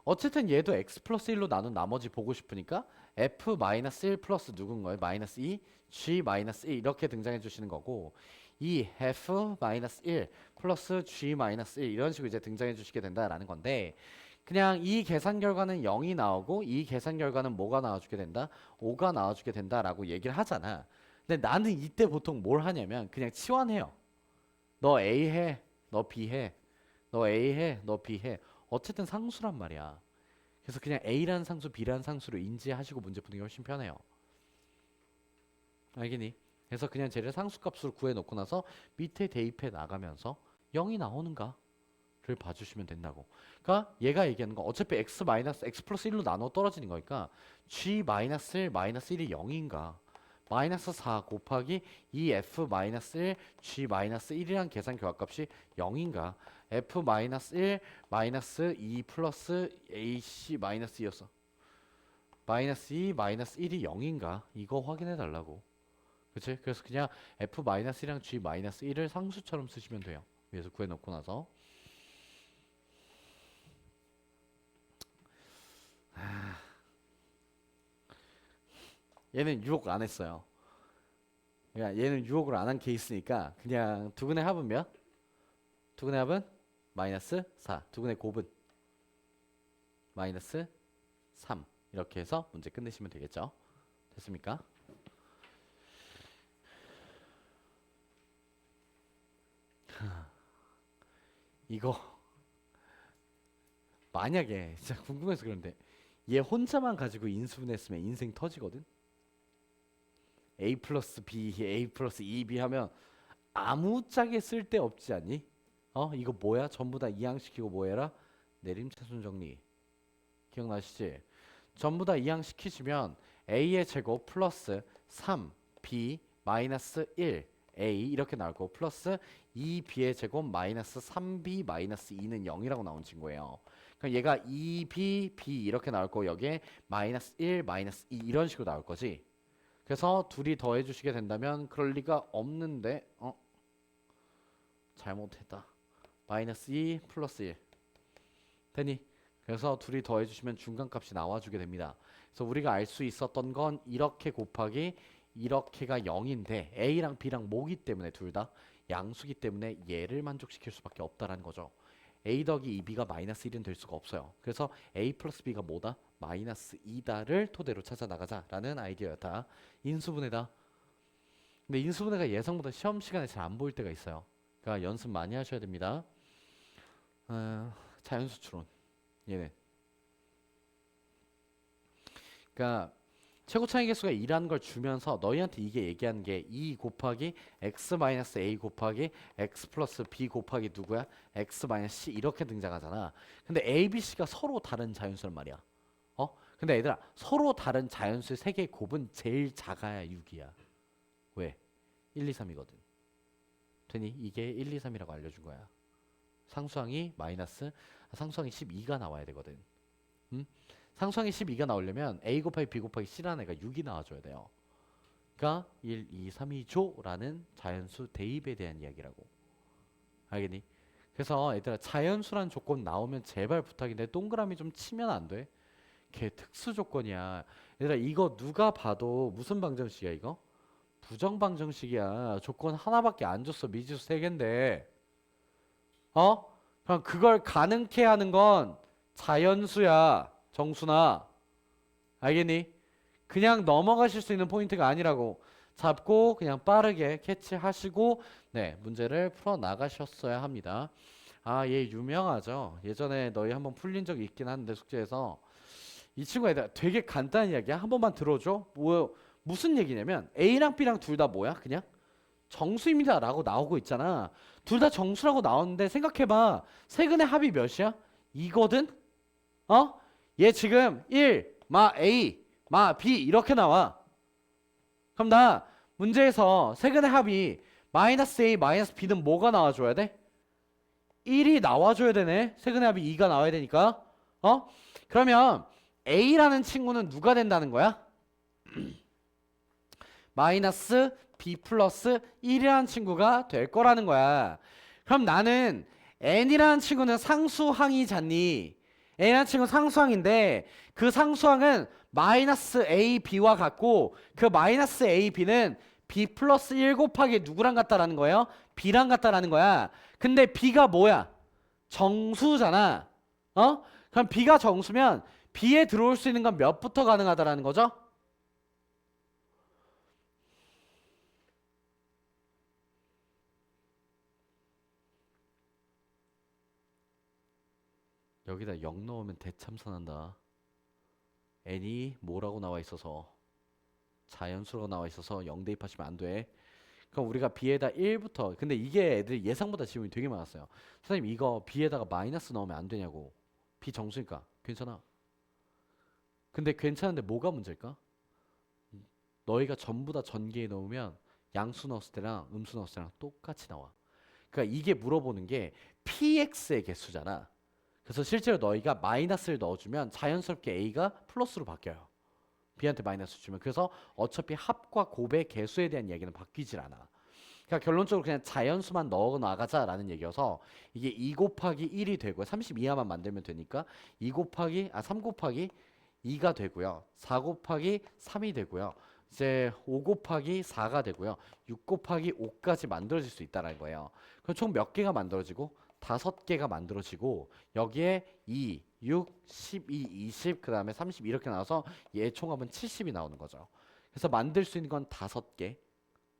어쨌든 얘도 x 플러스 1로 나눈 나머지 보고 싶으니까 f 마이너스 1 플러스 누군 거예요? 마이너스 2, g 마이너스 1 이렇게 등장해 주시는 거고 이 f 마이너스 1 플러스 g 마이너스 1 이런 식으로 이제 등장해 주시게 된다라는 건데 그냥 이 계산 결과는 0이 나오고 이 계산 결과는 뭐가 나와주게 된다? 5가 나와주게 된다라고 얘기를 하잖아. 근데 나는 이때 보통 뭘 하냐면 그냥 치환해요. 너 A 해, 너 B 해, 너 A 해, 너 B 해. 어쨌든 상수란 말이야. 그래서 그냥 A라는 상수, B라는 상수를 인지하시고 문제 푸는 게 훨씬 편해요. 알겠니? 그래서 그냥 쟤를 상수값으로 구해놓고 나서 밑에 대입해 나가면서 0이 나오는가를 봐주시면 된다고. 그러니까 얘가 얘기하는 거 어차피 x 마이너스 x 플러스 1로 나눠 떨어지는 거니까 g 마이너스 1 마이너스 1이 0인가 마이너스 4 곱하기 2f 마이너스 1 g 마이너스 1이란 계산 결과값이 0인가 f 마이너스 1 마이너스 2 플러스 ac 마이너스 2였어. 마이너스 2 마이너스 1이 0인가 이거 확인해 달라고. 그치? 그래서 그냥 f 마이너스 1이랑 g 마이너스 1을 상수처럼 쓰시면 돼요. 위에서 구해놓고 나서 얘는 유혹 안 했어요. 그러니까 얘는 유혹을 안 한 케이스니까 그냥 두근의 합은 몇? 두근의 합은 마이너스 4. 두근의 곱은 마이너스 3. 이렇게 해서 문제 끝내시면 되겠죠. 됐습니까? 이거 만약에 진짜 궁금해서 그런데 얘 혼자만 가지고 인수분해했으면 인생 터지거든. A 플러스 B, A 플러스 2B 하면 아무짝에 쓸데 없지 않니? 이거 뭐야? 전부 다 이항시키고 뭐해라? 내림차순 정리. 기억나시지? 전부 다 이항시키시면 A의 제곱 플러스 3B 마이너스 1 A 이렇게 나올 거고 플러스 2B의 제곱 마이너스 3B 마이너스 2는 0이라고 나온 친구예요. 그럼 얘가 2B, B 이렇게 나올 거고 여기에 마이너스 1, 마이너스 2 이런 식으로 나올 거지. 그래서 둘이 더해 주시게 된다면 그럴 리가 없는데 잘못했다. 마이너스 2 플러스 1 되니? 그래서 둘이 더해 주시면 중간값이 나와주게 됩니다. 그래서 우리가 알 수 있었던 건 이렇게 곱하기 이렇게가 0인데 A랑 B랑 뭐기 때문에 둘 다 양수기 때문에 얘를 만족시킬 수밖에 없다라는 거죠. A 더하기 2B가 마이너스 1은 될 수가 없어요. 그래서 A 플러스 B가 뭐다? 마이너스 2다를 토대로 찾아 나가자라는 아이디어였다. 인수분해다. 근데 인수분해가 예상보다 시험 시간에 잘 안 보일 때가 있어요. 그러니까 연습 많이 하셔야 됩니다. 자연수 추론. 얘는. 그러니까 최고 차이 계수가 2라는 걸 주면서 너희한테 이게 얘기하는 게 2 곱하기 x 마이너스 a 곱하기 x 플러스 b 곱하기 누구야? x 마이너스 c 이렇게 등장하잖아. 근데 a, b, c가 서로 다른 자연수란 말이야. 근데 얘들아 서로 다른 자연수의 세 개의 곱은 제일 작아야 6이야. 왜? 1, 2, 3이거든. 되니? 이게 1, 2, 3이라고 알려준 거야. 상수항이 12가 나와야 되거든. 상수항이 12가 나오려면 a 곱하기 b 곱하기 c라는 애가 6이 나와줘야 돼요. 그러니까 1, 2, 3, 2조 라는 자연수 대입에 대한 이야기라고. 알겠니? 그래서 얘들아 자연수란 조건 나오면 제발 부탁인데 동그라미 좀 치면 안 돼? 걔 특수 조건이야. 얘들아 이거 누가 봐도 무슨 방정식이야 이거? 부정 방정식이야. 조건 하나밖에 안 줬어. 미지수 세 개인데. 어? 그럼 그걸 가능케 하는 건 자연수야. 정수나. 알겠니? 그냥 넘어가실 수 있는 포인트가 아니라고. 잡고 그냥 빠르게 캐치하시고 네, 문제를 풀어 나가셨어야 합니다. 아, 얘 유명하죠. 예전에 너희 한번 풀린 적이 있긴 한데 숙제에서 이 친구가 되게 간단한 이야기야. 한 번만 들어줘. 무슨 얘기냐면 A랑 B랑 둘 다 뭐야? 그냥 정수입니다 라고 나오고 있잖아. 둘 다 정수라고 나오는데 생각해봐. 세근의 합이 몇이야? 2거든? 어? 얘 지금 1, 마 A, 마 B 이렇게 나와. 그럼 나 문제에서 세근의 합이 마이너스 A, 마이너스 B는 뭐가 나와줘야 돼? 1이 나와줘야 되네. 세근의 합이 2가 나와야 되니까. 어? 그러면 A라는 친구는 누가 된다는 거야? 마이너스 B 플러스 1이라는 친구가 될 거라는 거야. 그럼 나는 N이라는 친구는 상수항이잖니. N이라는 친구는 상수항인데 그 상수항은 마이너스 A, B와 같고 그 마이너스 A, B는 B 플러스 1 곱하기 누구랑 같다라는 거예요? B랑 같다라는 거야. 근데 B가 뭐야? 정수잖아. 어? 그럼 B가 정수면 B에 들어올 수 있는 건 몇부터 가능하다라는 거죠? 여기다 0 넣으면 대참사난다. n이 뭐라고 나와 있어서 자연수라고 나와 있어서 0 대입하시면 안 돼. 그럼 우리가 b에다 1부터 근데 이게 애들이 예상보다 질문이 되게 많았어요. 선생님 이거 b에다가 마이너스 넣으면 안 되냐고. b 정수니까 괜찮아. 근데 괜찮은데 뭐가 문제일까? 너희가 전부 다 전개에 넣으면 양수 넣었을 때랑 음수 넣었을 때랑 똑같이 나와. 그러니까 이게 물어보는 게 px의 개수잖아. 그래서 실제로 너희가 마이너스를 넣어주면 자연스럽게 a가 플러스로 바뀌어요. b한테 마이너스 주면. 그래서 어차피 합과 곱의 개수에 대한 이야기는 바뀌질 않아. 그러니까 결론적으로 그냥 자연수만 넣어 나가자라는 얘기여서 이게 2 곱하기 1이 되고요. 30 이하만 만들면 되니까 3 곱하기 2가 되고요. 4 곱하기 3이 되고요. 이제 5 곱하기 4가 되고요. 6 곱하기 5까지 만들어질 수 있다는 거예요. 그럼 총 몇 개가 만들어지고? 5개가 만들어지고 여기에 2, 6, 12, 20, 그 다음에 30 이렇게 나와서 얘 총합은 70이 나오는 거죠. 그래서 만들 수 있는 건 5개,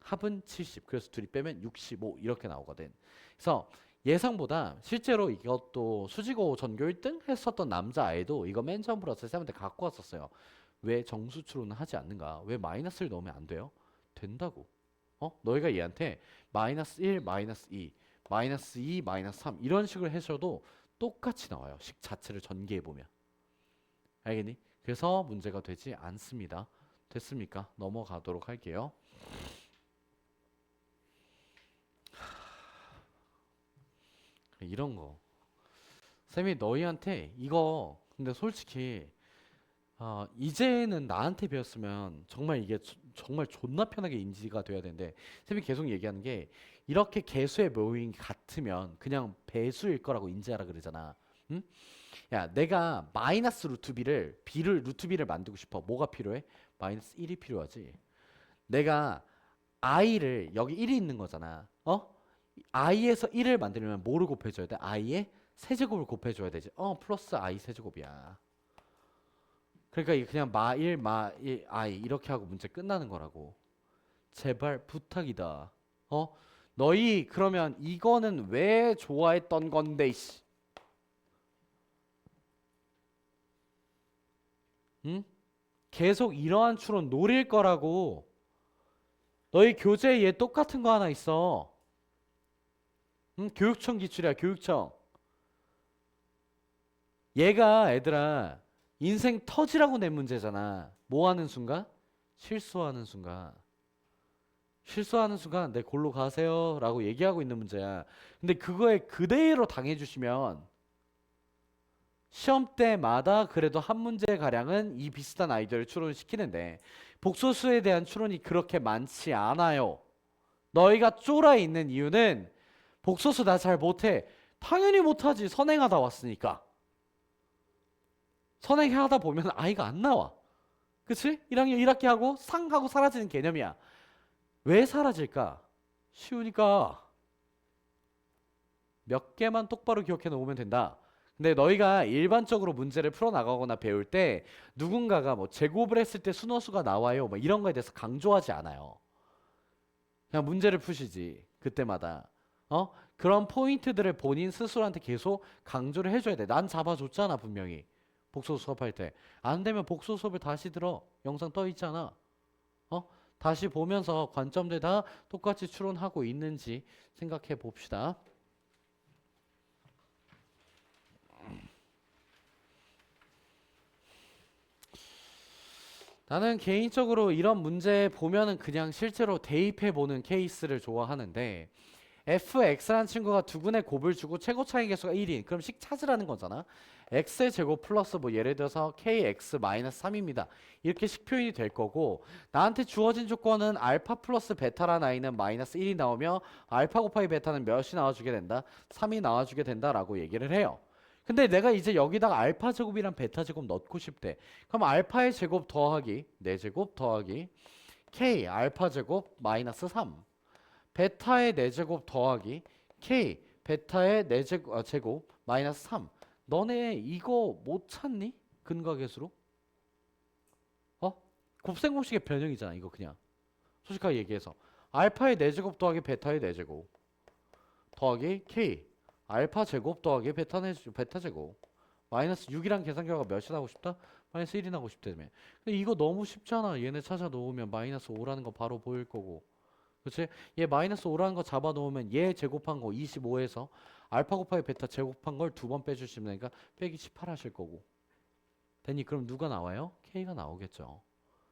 합은 70. 그래서 둘이 빼면 65 이렇게 나오거든. 그래서 예상보다 실제로 이것도 수지고 전교 1등 했었던 남자아이도 이거 맨 처음 풀었을 때 쌤한테 갖고 왔었어요. 왜 정수추론은 하지 않는가? 왜 마이너스를 넣으면 안 돼요? 된다고. 너희가 얘한테 마이너스 1, 마이너스 2, 마이너스 2, 마이너스 3 이런 식으로 해줘도 똑같이 나와요. 식 자체를 전개해보면. 알겠니? 그래서 문제가 되지 않습니다. 됐습니까? 넘어가도록 할게요. 이런 거. 쌤이 너희한테 이거 근데 솔직히 이제는 나한테 배웠으면 정말 이게 정말 존나 편하게 인지가 돼야 되는데 쌤이 계속 얘기하는 게 이렇게 개수의 묘인 같으면 그냥 배수일 거라고 인지하라 그러잖아. 응? 야, 내가 마이너스 루트 b를 루트 b를 만들고 싶어. 뭐가 필요해? 마이너스 1이 필요하지. 내가 i를 여기 1이 있는 거잖아. i에서 1을 만들려면 뭐를 곱해줘야 돼? i의 세제곱을 곱해줘야 되지. 플러스 i 세제곱이야. 그러니까 이게 그냥 마1 마1 i 이렇게 하고 문제 끝나는 거라고. 제발 부탁이다. 너희 그러면 이거는 왜 좋아했던 건데 씨. 응? 계속 이러한 추론 노릴 거라고. 너희 교재에 얘 똑같은 거 하나 있어. 응? 교육청 기출이야, 교육청. 얘가 애들아 인생 터지라고 낸 문제잖아. 뭐 하는 순간? 실수하는 순간. 실수하는 순간 내 골로 가세요 라고 얘기하고 있는 문제야. 근데 그거에 그대로 당해주시면 시험 때마다 그래도 한 문제 가량은 이 비슷한 아이디어를 추론을 시키는데 복소수에 대한 추론이 그렇게 많지 않아요. 너희가 쫄아 있는 이유는 복소수 나 잘 못해. 당연히 못하지. 선행하다 왔으니까. 선행하다 보면 i가 안 나와. 그치? 1학년 1학기 하고 상하고 사라지는 개념이야. 왜 사라질까? 쉬우니까 몇 개만 똑바로 기억해 놓으면 된다. 근데 너희가 일반적으로 문제를 풀어나가거나 배울 때 누군가가 뭐 제곱을 했을 때 순허수가 나와요 뭐 이런 거에 대해서 강조하지 않아요. 그냥 문제를 푸시지 그때마다. 그런 포인트들을 본인 스스로한테 계속 강조를 해줘야 돼. 난 잡아줬잖아 분명히 복수 수업할 때. 안 되면 복수 수업을 다시 들어. 영상 떠 있잖아. 다시 보면서 관점들 다 똑같이 추론하고 있는지 생각해 봅시다. 나는 개인적으로 이런 문제 보면은 그냥 실제로 대입해 보는 케이스를 좋아하는데, fx라는 친구가 두근의 곱을 주고 최고 차이 계수가 1인 그럼 식 찾으라는 거잖아. x의 제곱 플러스 뭐 예를 들어서 kx 마이너스 3입니다. 이렇게 식 표현이 될 거고, 나한테 주어진 조건은 알파 플러스 베타라는 아이는 마이너스 1이 나오며 알파 곱하기 베타는 몇이 나와주게 된다? 3이 나와주게 된다라고 얘기를 해요. 근데 내가 이제 여기다가 알파 제곱이랑 베타 제곱 넣고 싶대. 그럼 알파의 제곱 더하기 4제곱 더하기 k 알파 제곱 마이너스 3, 베타의 4제곱 더하기 k 베타의 4제곱 제곱 마이너스 3. 너네 이거 못 찾니? 근각계수로? 곱셈공식의 변형이잖아 이거 그냥. 솔직하게 얘기해서 알파의 4제곱 더하기 베타의 4제곱 더하기 k 알파 제곱 더하기 베타 제곱 마이너스 6이란 계산 결과가 몇이 나고 싶다? 마이너스 1이 나고 싶다며. 근데 이거 너무 쉽잖아. 얘네 찾아 놓으면 마이너스 5라는 거 바로 보일 거고. 그치? 얘 마이너스 5라는 거 잡아 놓으면 얘 제곱한 거 25에서 알파 곱하기 베타 제곱한 걸 2번 빼주시면 되니까 빼기 18 하실 거고. 됐니? 그럼 누가 나와요? K가 나오겠죠.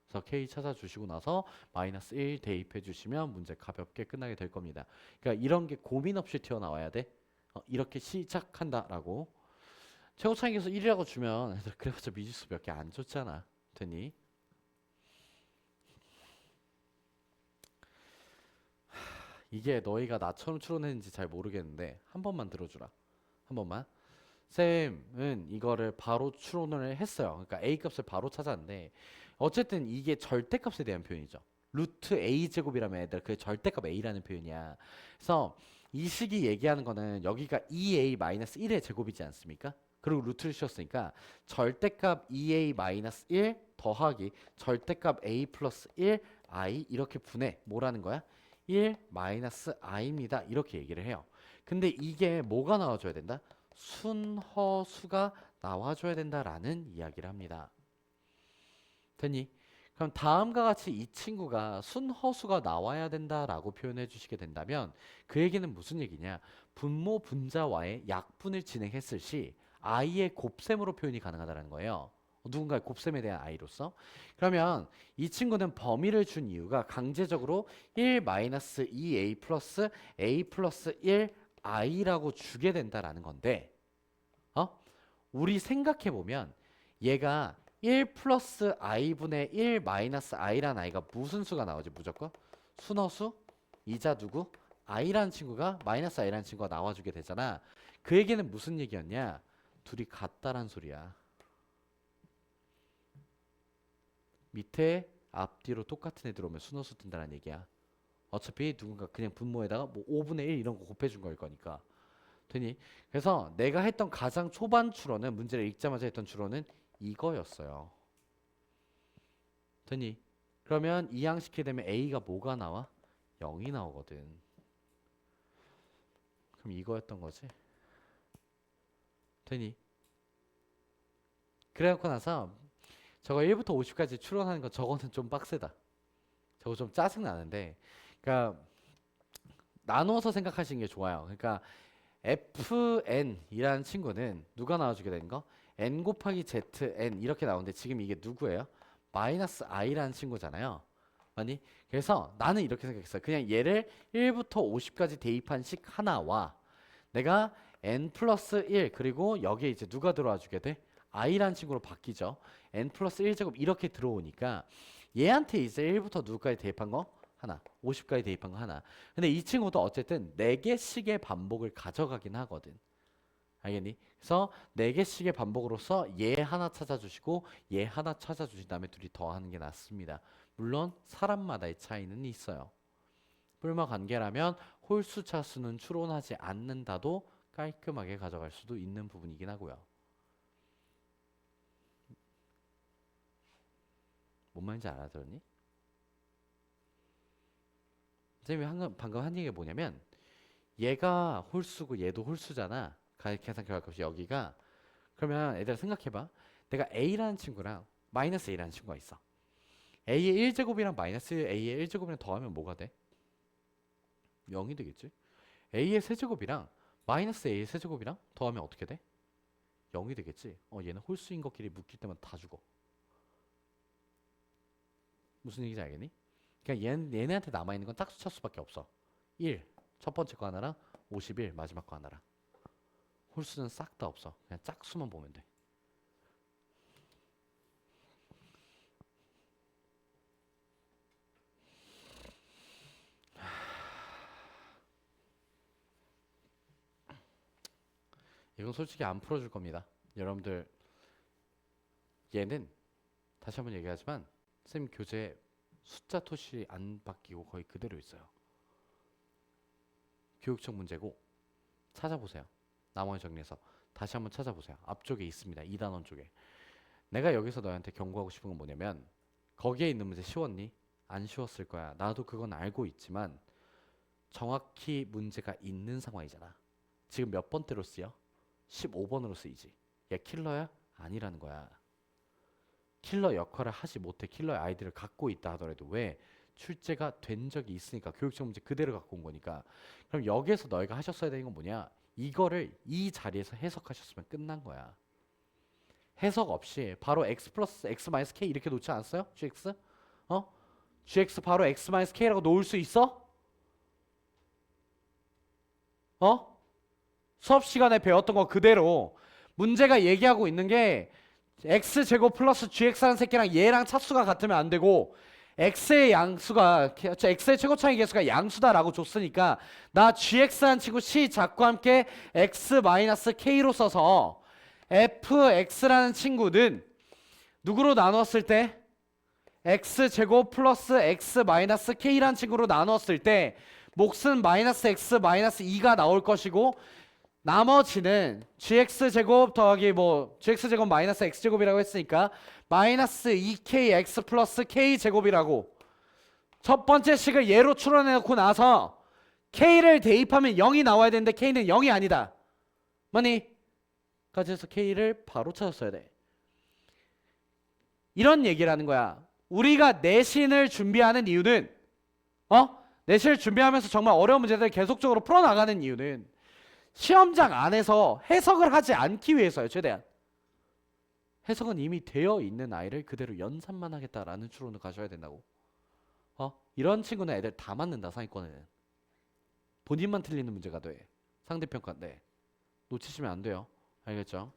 그래서 K 찾아주시고 나서 마이너스 1 대입해 주시면 문제 가볍게 끝나게 될 겁니다. 그러니까 이런 게 고민 없이 튀어나와야 돼. 이렇게 시작한다라고. 최고 차이계수 1이라고 주면 애들 그래봤자 미지수 몇 개 안 줬잖아. 됐니? 이게 너희가 나처럼 추론했는지 잘 모르겠는데 한 번만 들어주라. 한 번만. 쌤은 이거를 바로 추론을 했어요. 그러니까 A 값을 바로 찾았는데 어쨌든 이게 절대값에 대한 표현이죠. 루트 A 제곱이라면 애들 그 절대값 A라는 표현이야. 그래서 이 식이 얘기하는 거는 여기가 2A-1의 제곱이지 않습니까? 그리고 루트를 씌웠으니까 절대값 2A-1 더하기 절대값 A 플러스 1 I 이렇게 분해 뭐라는 거야? 1 마이너스 i입니다. 이렇게 얘기를 해요. 근데 이게 뭐가 나와줘야 된다? 순허수가 나와줘야 된다라는 이야기를 합니다. 됐니? 그럼 다음과 같이 이 친구가 순허수가 나와야 된다라고 표현해 주시게 된다면 그 얘기는 무슨 얘기냐? 분모 분자와의 약분을 진행했을 시 i의 곱셈으로 표현이 가능하다는 거예요. 누군가의 곱셈에 대한 i로서. 그러면 이 친구는 범위를 준 이유가 강제적으로 1-2a 플러스 a 플러스 1 i라고 주게 된다라는 건데, 우리 생각해 보면 얘가 1 플러스 i분의 1 마이너스 i란 i가 무슨 수가 나오지? 무조건 순허수 이자 누구? i라는 친구가 마이너스 i라는 친구가 나와주게 되잖아. 그 얘기는 무슨 얘기였냐? 둘이 같다란 소리야. 밑에 앞뒤로 똑같은 애들 오면 순허수 뜬다는 얘기야. 어차피 누군가 그냥 분모에다가 뭐 5분의 1 이런 거 곱해준 거일 거니까. 되니? 그래서 내가 했던 가장 초반 추론은 문제를 읽자마자 했던 추론은 이거였어요. 되니? 그러면 이항시키게 되면 A가 뭐가 나와? 0이 나오거든. 그럼 이거였던 거지. 되니? 그래갖고 나서 저거 1부터 50까지 추론하는 거 저거는 좀 빡세다. 저거 좀 짜증나는데, 그러니까 나누어서 생각하시는 게 좋아요. 그러니까 fn이라는 친구는 누가 나와주게 되는 거? n 곱하기 zn 이렇게 나오는데 지금 이게 누구예요? 마이너스 i라는 친구잖아요. 아니? 그래서 나는 이렇게 생각했어요. 그냥 얘를 1부터 50까지 대입한 식 하나와 내가 n 플러스 1 그리고 여기에 이제 누가 들어와 주게 돼? i라는 친구로 바뀌죠. n 플러스 1제곱 이렇게 들어오니까 얘한테 이제 1부터 누구까지 대입한 거? 하나. 50까지 대입한 거 하나. 근데 이 친구도 어쨌든 4개씩의 반복을 가져가긴 하거든. 알겠니? 그래서 4개씩의 반복으로서 얘 하나 찾아주시고 얘 하나 찾아주신 다음에 둘이 더하는 게 낫습니다. 물론 사람마다의 차이는 있어요. 불마 관계라면 홀수 차수는 추론하지 않는다도 깔끔하게 가져갈 수도 있는 부분이긴 하고요. 뭔 말인지 알아들었니? 선생님이 방금 한 얘기가 뭐냐면 얘가 홀수고 얘도 홀수잖아. 계산 결과값이 여기가. 그러면 애들 생각해봐. 내가 A라는 친구랑 마이너스 A라는 친구가 있어. A의 1제곱이랑 마이너스 A의 1제곱이랑 더하면 뭐가 돼? 0이 되겠지? A의 세제곱이랑 마이너스 A의 세제곱이랑 더하면 어떻게 돼? 0이 되겠지? 얘는 홀수인 것끼리 묶일 때만 다 죽어. 무슨 얘기인지 알겠니? 그러니까 얘네한테 남아있는 건 짝수 차수밖에 없어. 1, 첫 번째 거 하나랑 51, 마지막 거 하나랑. 홀수는 싹 다 없어. 그냥 짝수만 보면 돼. 이건 솔직히 안 풀어줄 겁니다. 여러분들 얘는 다시 한번 얘기하지만 쌤 교재 숫자 토시 안 바뀌고 거의 그대로 있어요. 교육청 문제고 찾아보세요. 나머지 정리해서 다시 한번 찾아보세요. 앞쪽에 있습니다. 2단원 쪽에. 내가 여기서 너한테 경고하고 싶은 건 뭐냐면 거기에 있는 문제 쉬웠니? 안 쉬웠을 거야. 나도 그건 알고 있지만 정확히 문제가 있는 상황이잖아. 지금 몇 번째로 쓰여? 15번으로 쓰이지. 얘 킬러야? 아니라는 거야. 킬러 역할을 하지 못해. 킬러의 아이디를 갖고 있다 하더라도 왜? 출제가 된 적이 있으니까. 교육청 문제 그대로 갖고 온 거니까. 그럼 여기에서 너희가 하셨어야 되는 건 뭐냐? 이거를 이 자리에서 해석하셨으면 끝난 거야. 해석 없이 바로 x 플러스 x 마이너스 k 이렇게 놓지 않았어요? gx? gx 바로 x 마이너스 k라고 놓을 수 있어? 수업 시간에 배웠던 거 그대로 문제가 얘기하고 있는 게 x제곱 플러스 gx라는 새끼랑 얘랑 차수가 같으면 안 되고 x의 양수가 x의 최고차의 개수가 양수다라고 줬으니까 나 gx라는 친구 c 작과 함께 x 마이너스 k로 써서 fx라는 친구는 누구로 나눴을 때 x제곱 플러스 x 마이너스 k라는 친구로 나눴을 때 몫은 마이너스 x 마이너스 2가 나올 것이고 나머지는 gx제곱 더하기 gx제곱 마이너스 x제곱이라고 했으니까 마이너스 2kx 플러스 k제곱이라고 첫 번째 식을 얘로 추론해 놓고 나서 k를 대입하면 0이 나와야 되는데 k는 0이 아니다. 뭐니? 까지 해서 k를 바로 찾았어야 돼. 이런 얘기라는 거야. 우리가 내신을 준비하는 이유는 내신을 준비하면서 정말 어려운 문제들을 계속적으로 풀어나가는 이유는 시험장 안에서 해석을 하지 않기 위해서요. 최대한 해석은 이미 되어 있는 아이를 그대로 연산만 하겠다라는 추론을 가져야 된다고. 이런 친구는 애들 다 맞는다. 상위권에는 본인만 틀리는 문제가 돼. 상대평가인데 놓치시면 안 돼요. 알겠죠?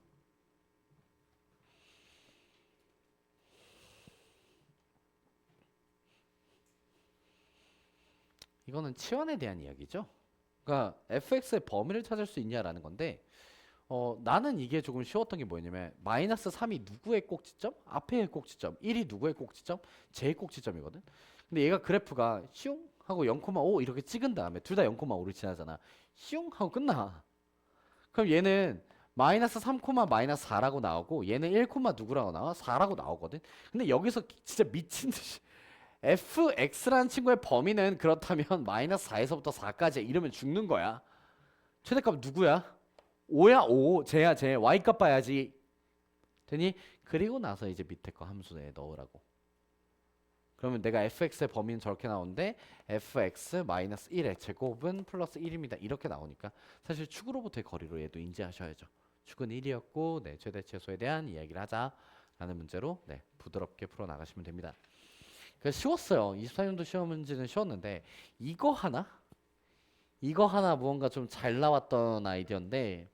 이거는 치환에 대한 이야기죠. 그러니까 fx의 범위를 찾을 수 있냐라는 건데 나는 이게 조금 쉬웠던 게 뭐냐면 마이너스 3이 누구의 꼭지점? 앞에의 꼭지점. 1이 누구의 꼭지점? 제의 꼭지점이거든. 근데 얘가 그래프가 슝 하고 0,5 이렇게 찍은 다음에 둘 다 0,5를 지나잖아. 슝 하고 끝나. 그럼 얘는 마이너스 3, 마이너스 4라고 나오고 얘는 1, 누구라고 나와? 4라고 나오거든. 근데 여기서 진짜 미친 듯이 fx라는 친구의 범위는 그렇다면 마이너스 4에서부터 4까지 이러면 죽는 거야. 최대값 누구야? 5야 5. 쟤야 쟤. y값 봐야지. 되니? 그리고 나서 이제 밑에 거 함수에 넣으라고. 그러면 내가 fx의 범위는 저렇게 나오는데 fx 마이너스 1의 제곱은 플러스 1입니다. 이렇게 나오니까 사실 축으로부터의 거리로 얘도 인지하셔야죠. 축은 1이었고 최대 최소에 대한 이야기를 하자라는 문제로 부드럽게 풀어나가시면 됩니다. 그래서 쉬웠어요. 24년도 시험 문제는 쉬웠는데 이거 하나 무언가 좀 잘 나왔던 아이디어인데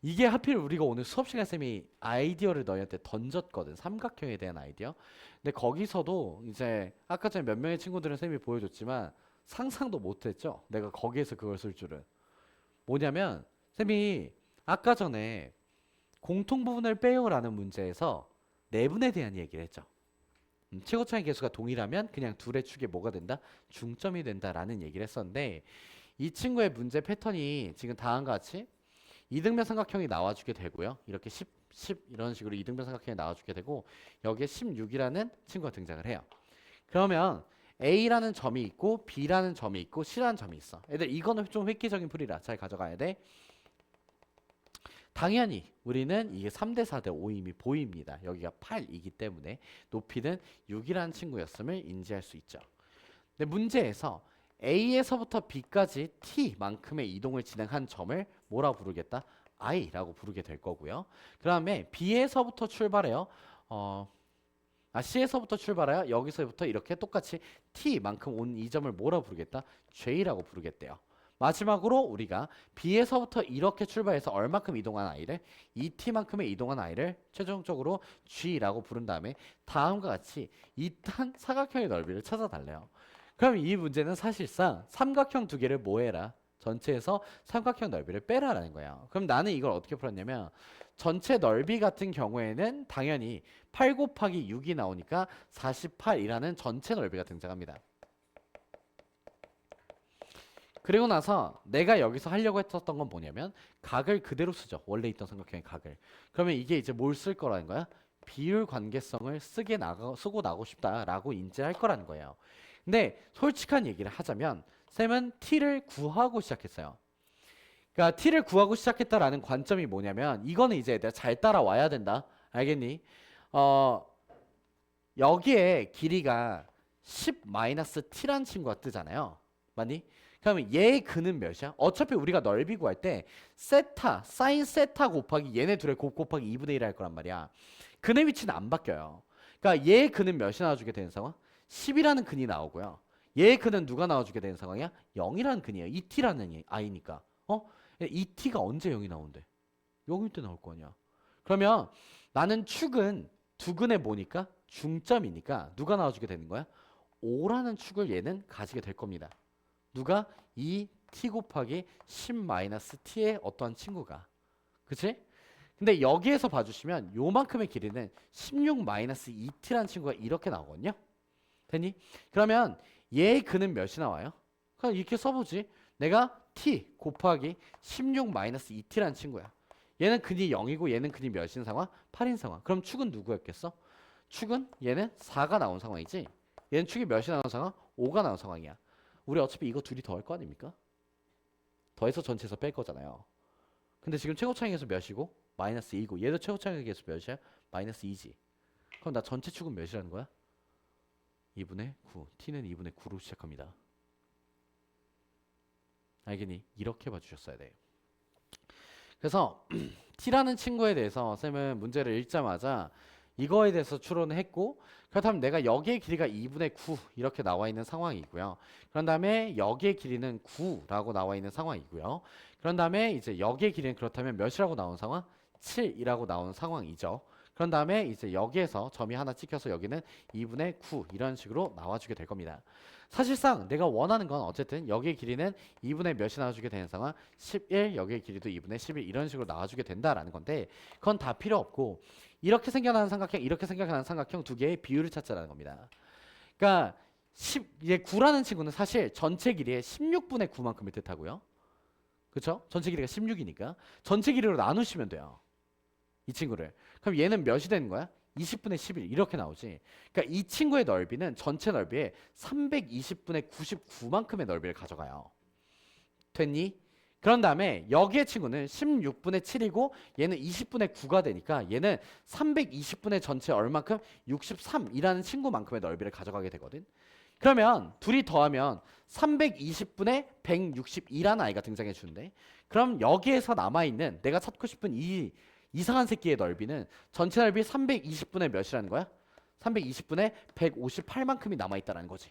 이게 하필 우리가 오늘 수업 시간 쌤이 아이디어를 너희한테 던졌거든. 삼각형에 대한 아이디어. 근데 거기서도 이제 아까 전에 몇 명의 친구들은 쌤이 보여줬지만 상상도 못했죠. 내가 거기에서 그걸 쓸 줄은. 뭐냐면 쌤이 아까 전에 공통 부분을 빼요라는 문제에서 내분에 대한 얘기를 했죠. 최고차의 개수가 동일하면 그냥 둘의 축이 뭐가 된다? 중점이 된다라는 얘기를 했었는데 이 친구의 문제 패턴이 지금 다음과 같이 이등변 삼각형이 나와주게 되고요. 이렇게 10 이런 식으로 이등변 삼각형이 나와주게 되고 여기에 16이라는 친구가 등장을 해요. 그러면 A라는 점이 있고 B라는 점이 있고 C라는 점이 있어. 애들 이거는 좀 획기적인 풀이라 잘 가져가야 돼. 당연히 우리는 이게 3대 4대 5 이미 보입니다. 여기가 8이기 때문에 높이는 6이라는 친구였음을 인지할 수 있죠. 근데 문제에서 A에서부터 B까지 T만큼의 이동을 진행한 점을 뭐라 부르겠다? I라고 부르게 될 거고요. 그 다음에 B에서부터 출발해요. C에서부터 출발해요. 여기서부터 이렇게 똑같이 T만큼 온 이 점을 뭐라 부르겠다? J라고 부르겠대요. 마지막으로 우리가 B에서부터 이렇게 출발해서 얼마큼 이동한 I를 2T만큼의 이동한 I를 최종적으로 G라고 부른 다음에 다음과 같이 이딴 사각형의 넓이를 찾아달래요. 그럼 이 문제는 사실상 삼각형 두 개를 뭐 해라? 전체에서 삼각형 넓이를 빼라라는 거예요. 그럼 나는 이걸 어떻게 풀었냐면 전체 넓이 같은 경우에는 당연히 8 곱하기 6이 나오니까 48이라는 전체 넓이가 등장합니다. 그리고 나서 내가 여기서 하려고 했었던 건 뭐냐면 각을 그대로 쓰죠. 원래 있던 삼각형의 각을. 그러면 이게 이제 뭘 쓸 거라는 거야? 비율 관계성을 쓰고 나고 싶다라고 인지할 거라는 거예요. 근데 솔직한 얘기를 하자면 쌤은 t를 구하고 시작했어요. 그러니까 t를 구하고 시작했다라는 관점이 뭐냐면 이거는 이제 내가 잘 따라와야 된다. 알겠니? 어 여기에 길이가 10-t란 친구가 뜨잖아요. 맞니? 그러면 얘의 근은 몇이야? 어차피 우리가 넓이 구할 때 세타, 사인 세타 곱하기 얘네 둘의 곱 곱하기 2분의 1 할 거란 말이야. 근의 위치는 안 바뀌어요. 그러니까 얘의 근은 몇이 나와주게 되는 상황? 10이라는 근이 나오고요. 얘의 근은 누가 나와주게 되는 상황이야? 0이라는 근이에요. 2t라는 i니까. 2t가 언제 0이 나온대? 0일 때 나올 거 아니야. 그러면 나는 축은 두 근에 뭐니까? 중점이니까 누가 나와주게 되는 거야? 5라는 축을 얘는 가지게 될 겁니다. 누가? 이 t 곱하기 10-t의 어떠한 친구가. 그치? 근데 여기에서 봐주시면 요만큼의 길이는 16-2t라는 친구가 이렇게 나오거든요. 됐니? 그러면 얘의 근은 몇이 나와요? 그냥 이렇게 써보지. 내가 t 곱하기 16-2t라는 친구야. 얘는 근이 0이고 얘는 근이 몇인 상황? 8인 상황. 그럼 축은 누구였겠어? 축은 얘는 4가 나온 상황이지. 얘는 축이 몇이 나온 상황? 5가 나온 상황이야. 우리 어차피 이거 둘이 더할 거 아닙니까? 더해서 전체에서 뺄 거잖아요. 근데 지금 최고차항에서 몇이고? 마이너스 2고 얘도 최고차항에서 몇이야? 마이너스 2지. 그럼 나 전체 축은 몇이라는 거야? 2분의 9. t는 2분의 9로 시작합니다. 알겠니? 이렇게 봐주셨어야 돼. 그래서 t라는 친구에 대해서 쌤은 문제를 읽자마자 이거에 대해서 추론을 했고 그렇다면 내가 여기의 길이가 2분의 9 이렇게 나와 있는 상황이고요. 그런 다음에 여기의 길이는 9라고 나와 있는 상황이고요. 그런 다음에 이제 여기의 길이는 그렇다면 몇이라고 나온 상황? 7이라고 나온 상황이죠. 그런 다음에 이제 여기에서 점이 하나 찍혀서 여기는 2분의 9 이런 식으로 나와주게 될 겁니다. 사실상 내가 원하는 건 어쨌든 여기의 길이는 2분의 몇이 나와주게 되는 상황 11 여기의 길이도 2분의 11 이런 식으로 나와주게 된다라는 건데 그건 다 필요 없고 이렇게 생겨나는 삼각형 이렇게 생겨나는 삼각형 두 개의 비율을 찾자라는 겁니다. 그러니까 이제 9라는 친구는 사실 전체 길이의 16분의 9만큼을 뜻하고요. 그쵸? 전체 길이가 16이니까 전체 길이로 나누시면 돼요. 이 친구를. 그럼 얘는 몇이 되는 거야? 20분의 11 이렇게 나오지. 그러니까 이 친구의 넓이는 전체 넓이의 320분의 99만큼의 넓이를 가져가요. 됐니? 그런 다음에 여기의 친구는 16분의 7이고 얘는 20분의 9가 되니까 얘는 320분의 전체 얼만큼? 63이라는 친구만큼의 넓이를 가져가게 되거든. 그러면 둘이 더하면 320분의 162라는 아이가 등장해 주는데 그럼 여기에서 남아있는 내가 찾고 싶은 이 이상한 새끼의 넓이는 전체 넓이 320분의 몇이라는 거야? 320분의 158만큼이 남아있다는 거지.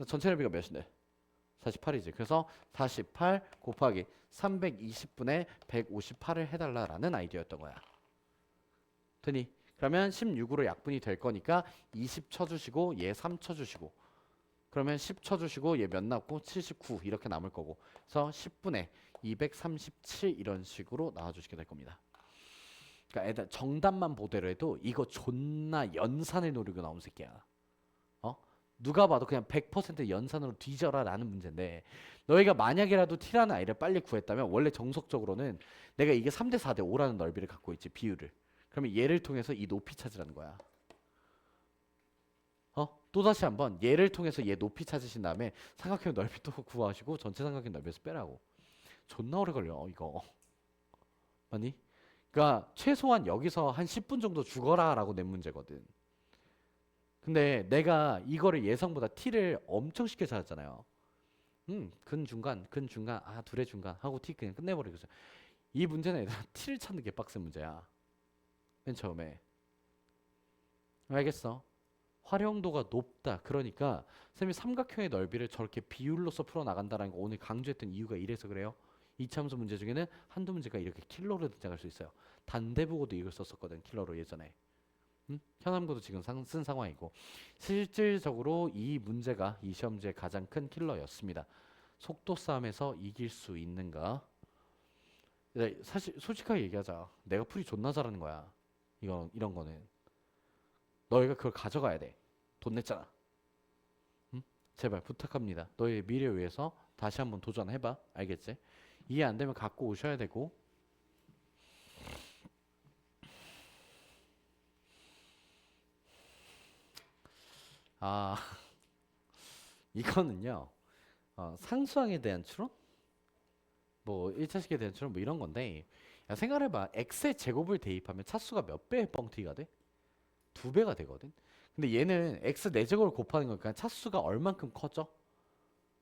전체 넓이가 몇인데? 48이지. 그래서 48 곱하기 320분의 158을 해달라라는 아이디어였던 거야. 되니? 그러면 16으로 약분이 될 거니까 20 쳐주시고 얘 3 쳐주시고 그러면 10 쳐주시고 얘 몇 남고 79 이렇게 남을 거고 그래서 10분의 237 이런 식으로 나와주시게 될 겁니다. 그러니까 애들 정답만 보대로 해도 이거 존나 연산을 노리고 나온 새끼야. 누가 봐도 그냥 100% 연산으로 뒤져라 라는 문제인데, 너희가 만약이라도 t라는 아이를 빨리 구했다면 원래 정석적으로는 내가 이게 3대 4대 5라는 넓이를 갖고 있지, 비율을. 그러면 얘를 통해서 이 높이 찾으라는 거야. 또다시 한번 얘를 통해서 얘 높이 찾으신 다음에 삼각형 넓이 또 구하시고 전체 삼각형 넓이에서 빼라고. 존나 오래 걸려 이거. 아니? 그러니까 최소한 여기서 한 10분 정도 죽어라 라고 낸 문제거든. 근데 내가 이거를 예상보다 t를 엄청 쉽게 찾았잖아요. 근 중간 둘의 중간 하고 t 그냥 끝내버리겠어. 이 문제는 얘들아 t를 찾는 게 빡센 문제야. 맨 처음에. 알겠어? 활용도가 높다. 그러니까 쌤이 삼각형의 넓이를 저렇게 비율로서 풀어나간다는 거 오늘 강조했던 이유가 이래서 그래요. 이차함수 문제 중에는 한두 문제가 이렇게 킬러로 등장할 수 있어요. 단대부고도 이걸 썼었거든, 킬러로 예전에. 현암고도 지금 쓴 상황이고, 실질적으로 이 문제가 이 시험지의 가장 큰 킬러였습니다. 속도 싸움에서 이길 수 있는가? 네, 사실 솔직하게 얘기하자. 내가 풀이 존나 잘하는 거야. 이런 거는 너희가 그걸 가져가야 돼. 돈 냈잖아. 제발 부탁합니다. 너희의 미래를 위해서 다시 한번 도전해봐. 알겠지? 이해 안 되면 갖고 오셔야 되고. 이거는요. 상수항에 대한 추론? 뭐 1차식에 대한 추론 뭐 이런 건데, 야, 생각해봐. x의 제곱을 대입하면 차수가 몇 배의 뻥튀기가 돼? 2배가 되거든. 근데 얘는 x 4제곱을 곱하는 거니까 차수가 얼만큼 커져?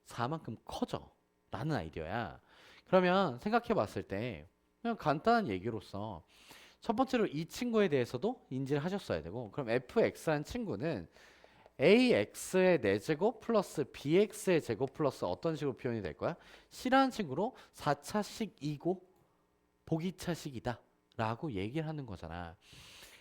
4만큼 커져 라는 아이디어야. 그러면 생각해 봤을 때 그냥 간단한 얘기로서 첫 번째로 이 친구에 대해서도 인지를 하셨어야 되고, 그럼 fx라는 친구는 ax의 4제곱 플러스 bx의 제곱 플러스 어떤 식으로 표현이 될 거야? c라는 친구로 4차식이고 보기차식이다 라고 얘기를 하는 거잖아.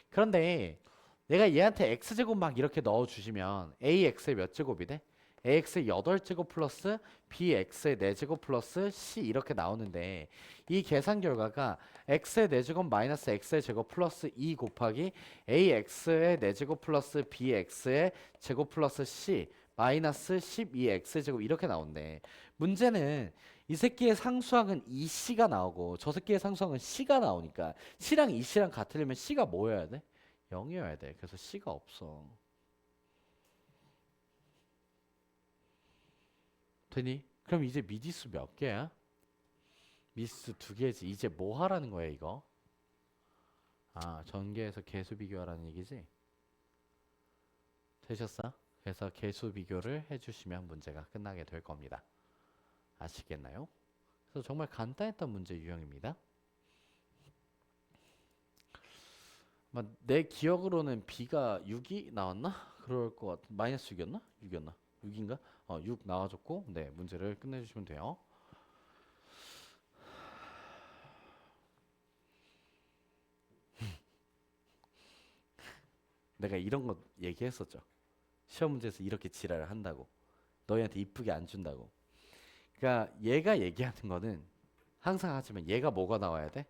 그런데 내가 얘한테 x제곱 막 이렇게 넣어주시면 ax의 몇 제곱이 돼? ax의 8제곱 플러스 bx의 4제곱 플러스 c 이렇게 나오는데, 이 계산 결과가 x의 4제곱 마이너스 x의 제곱 플러스 2 곱하기 ax의 4제곱 플러스 bx의 제곱 플러스 c 마이너스 12x의 제곱 이렇게 나온대. 문제는 이 새끼의 상수항은 2c가 나오고 저 새끼의 상수항은 c가 나오니까 c랑 2c랑 같으려면 c가 뭐여야 돼? 0이어야 돼. 그래서 c가 없어. 되니? 그럼 이제 미지수 몇 개야? 미지수 2개지. 이제 뭐 하라는 거야 이거? 전개해서 개수 비교하라는 얘기지? 되셨어? 그래서 개수 비교를 해주시면 문제가 끝나게 될 겁니다. 아시겠나요? 그래서 정말 간단했던 문제 유형입니다. 내 기억으로는 b가 6이 나왔나? 그럴 것 같. 마이너스 6이었나? 6이었나? 6인가? 6 나와줬고, 네, 문제를 끝내주시면 돼요. 내가 이런 거 얘기했었죠. 시험 문제에서 이렇게 지랄을 한다고. 너희한테 이쁘게 안 준다고. 그러니까 얘가 얘기하는 거는 항상 하지만 얘가 뭐가 나와야 돼?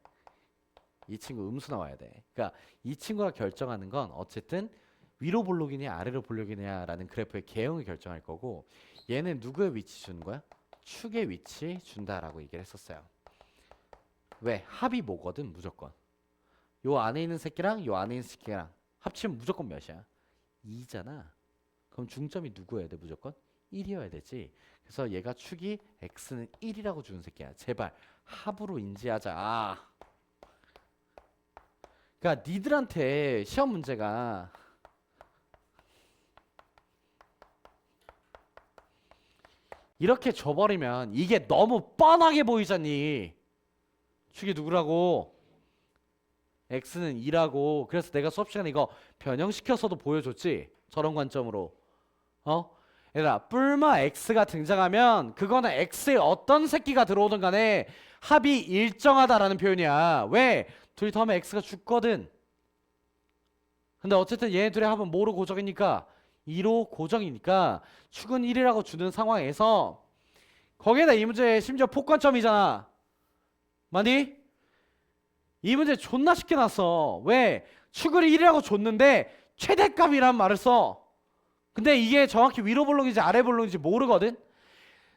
이 친구 음수 나와야 돼. 그러니까 이 친구가 결정하는 건 어쨌든 위로 볼록이냐 아래로 볼록이냐라는 그래프의 개형을 결정할 거고, 얘는 누구의 위치 주는 거야? 축의 위치 준다라고 얘기를 했었어요. 왜? 합이 뭐거든 무조건. 요 안에 있는 새끼랑 요 안에 있는 새끼랑 합치면 무조건 몇이야? 2잖아. 그럼 중점이 누구여야 돼 무조건? 1이어야 되지. 그래서 얘가 축이 x는 1이라고 주는 새끼야. 제발 합으로 인지하자. 그러니까 니들한테 시험 문제가 이렇게 줘버리면 이게 너무 뻔하게 보이잖니. 축이 누구라고? x는 2라고. 그래서 내가 수업 시간에 이거 변형시켜서도 보여줬지. 저런 관점으로. 얘들아, 뿔마 x가 등장하면 그거는 x의 어떤 새끼가 들어오든 간에 합이 일정하다라는 표현이야. 왜? 둘이 더하면 x가 죽거든. 근데 어쨌든 얘네 둘의 합은 뭐로 고정이니까? 2로 고정이니까 축은 1이라고 주는 상황에서, 거기에다 이 문제 심지어 폭관점이잖아. 맞니? 이 문제 존나 쉽게 났어. 왜? 축을 1이라고 줬는데 최대값이란 말을 써. 근데 이게 정확히 위로 볼록인지 아래 볼록인지 모르거든?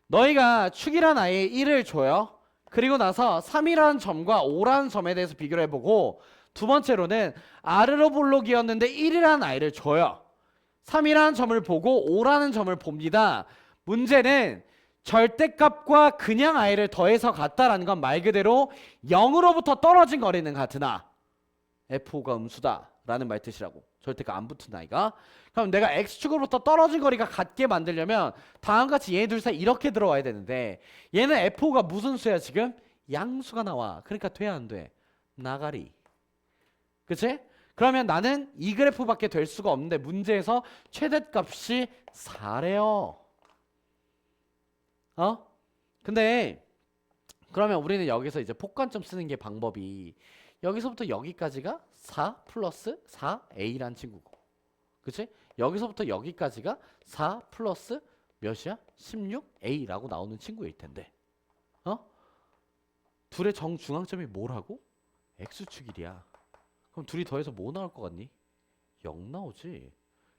너희가 축이란 아이에 1을 줘요. 그리고 나서 3이라는 점과 5라는 점에 대해서 비교를 해보고 두 번째로는 아래로 볼록이었는데 1이라는 아이를 줘요. 3이라는 점을 보고 5라는 점을 봅니다. 문제는 절대값과 그냥 아이를 더해서 같다라는 건 말 그대로 0으로부터 떨어진 거리는 같으나 F5가 음수다 라는 말 뜻이라고. 절대값 안 붙은 아이가. 그럼 내가 X축으로부터 떨어진 거리가 같게 만들려면 다음같이 얘네 둘 사이 이렇게 들어와야 되는데 얘는 F5가 무슨 수야 지금? 양수가 나와. 그러니까 돼 안 돼? 나가리. 그치? 그러면 나는 이 그래프밖에 될 수가 없는데 문제에서 최대값이 4래요. 어? 근데 그러면 우리는 여기서 이제 폭관점 쓰는 게 방법이 여기서부터 여기까지가 4 플러스 4a란 친구고, 그치? 여기서부터 여기까지가 4 플러스 몇이야? 16a라고 나오는 친구일 텐데, 어? 둘의 정중앙점이 뭐라고? x축이야. 그럼 둘이 더해서 뭐 나올 것 같니? 0 나오지.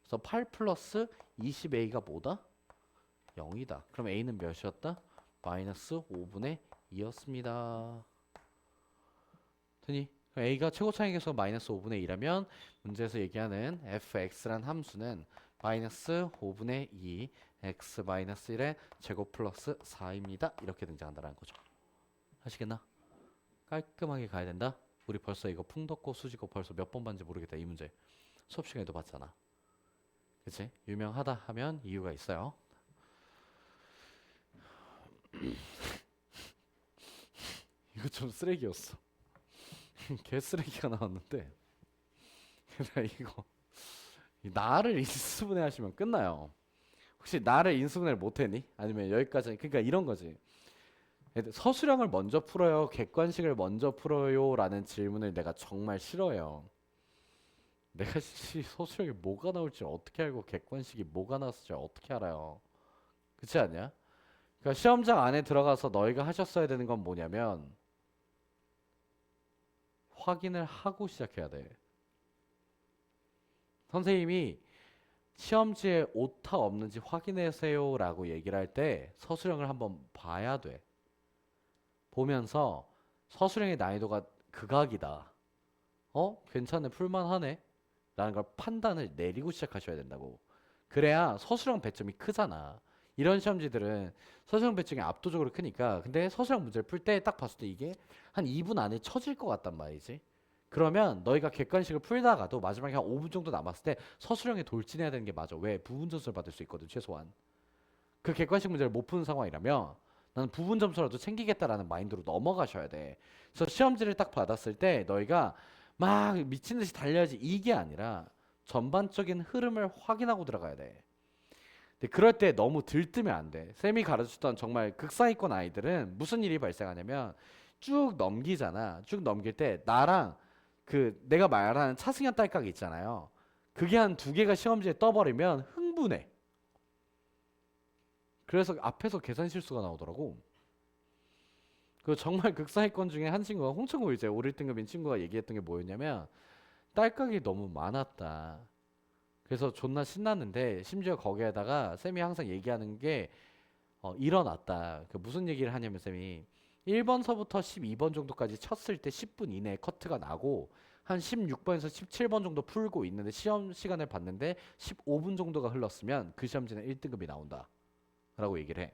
그래서 8 플러스 20a가 뭐다? 0이다. 그럼 a는 몇이었다? 마이너스 5분의 2였습니다. 되니? 그럼 a가 최고 차항계수가 마이너스 5분의 2라면 문제에서 얘기하는 fx란 함수는 마이너스 5분의 2 x 마이너스 1의 제곱 플러스 4입니다. 이렇게 등장한다는 거죠. 하시겠나? 깔끔하게 가야 된다. 우리 벌써 이거 풍덕고 수지고 벌써 몇 번 봤는지 모르겠다. 이 문제 수업 시간에도 봤잖아. 그치? 유명하다 하면 이유가 있어요. 이거 좀 쓰레기였어. 개 쓰레기가 나왔는데 나 이거 나를 인수분해 하시면 끝나요. 혹시 나를 인수분해를 못했니? 아니면 여기까지? 그러니까 이런 거지. 서술형을 먼저 풀어요, 객관식을 먼저 풀어요 라는 질문을 내가 정말 싫어해요. 내가 서술형이 뭐가 나올지 어떻게 알고 객관식이 뭐가 나왔을지 어떻게 알아요? 그렇지 않냐? 그러니까 시험장 안에 들어가서 너희가 하셨어야 되는 건 뭐냐면 확인을 하고 시작해야 돼. 선생님이 시험지에 오타 없는지 확인하세요 라고 얘기를 할 때 서술형을 한번 봐야 돼. 보면서 서술형의 난이도가 극악이다, 괜찮네, 풀만하네 라는 걸 판단을 내리고 시작하셔야 된다고. 그래야 서술형 배점이 크잖아. 이런 시험지들은 서술형 배점이 압도적으로 크니까. 근데 서술형 문제를 풀 때 딱 봤을 때 이게 한 2분 안에 쳐질 것 같단 말이지. 그러면 너희가 객관식을 풀다가도 마지막에 한 5분 정도 남았을 때 서술형에 돌진해야 되는 게 맞아. 왜? 부분 점수를 받을 수 있거든, 최소한. 그 객관식 문제를 못 푸는 상황이라면 나는 부분 점수라도 챙기겠다라는 마인드로 넘어가셔야 돼. 그래서 시험지를 딱 받았을 때 너희가 막 미친 듯이 달려야지 이게 아니라 전반적인 흐름을 확인하고 들어가야 돼. 근데 그럴 때 너무 들뜨면 안 돼. 쌤이 가르쳤던 정말 극상위권 아이들은 무슨 일이 발생하냐면 쭉 넘기잖아. 쭉 넘길 때 나랑 그 내가 말하는 차승현 딸깍 있잖아요. 그게 한 2개가 시험지에 떠버리면 흥분해. 그래서 앞에서 계산 실수가 나오더라고. 그 정말 극상위권 중에 한 친구가 홍천고 이제 5, 1등급인 친구가 얘기했던 게 뭐였냐면 딸깍이 너무 많았다. 그래서 존나 신났는데 심지어 거기에다가 쌤이 항상 얘기하는 게 일어났다. 그 무슨 얘기를 하냐면 쌤이 1번서부터 12번 정도까지 쳤을 때 10분 이내에 커트가 나고 한 16번에서 17번 정도 풀고 있는데 시험 시간을 봤는데 15분 정도가 흘렀으면 그 시험지는 1등급이 나온다 라고 얘기를 해.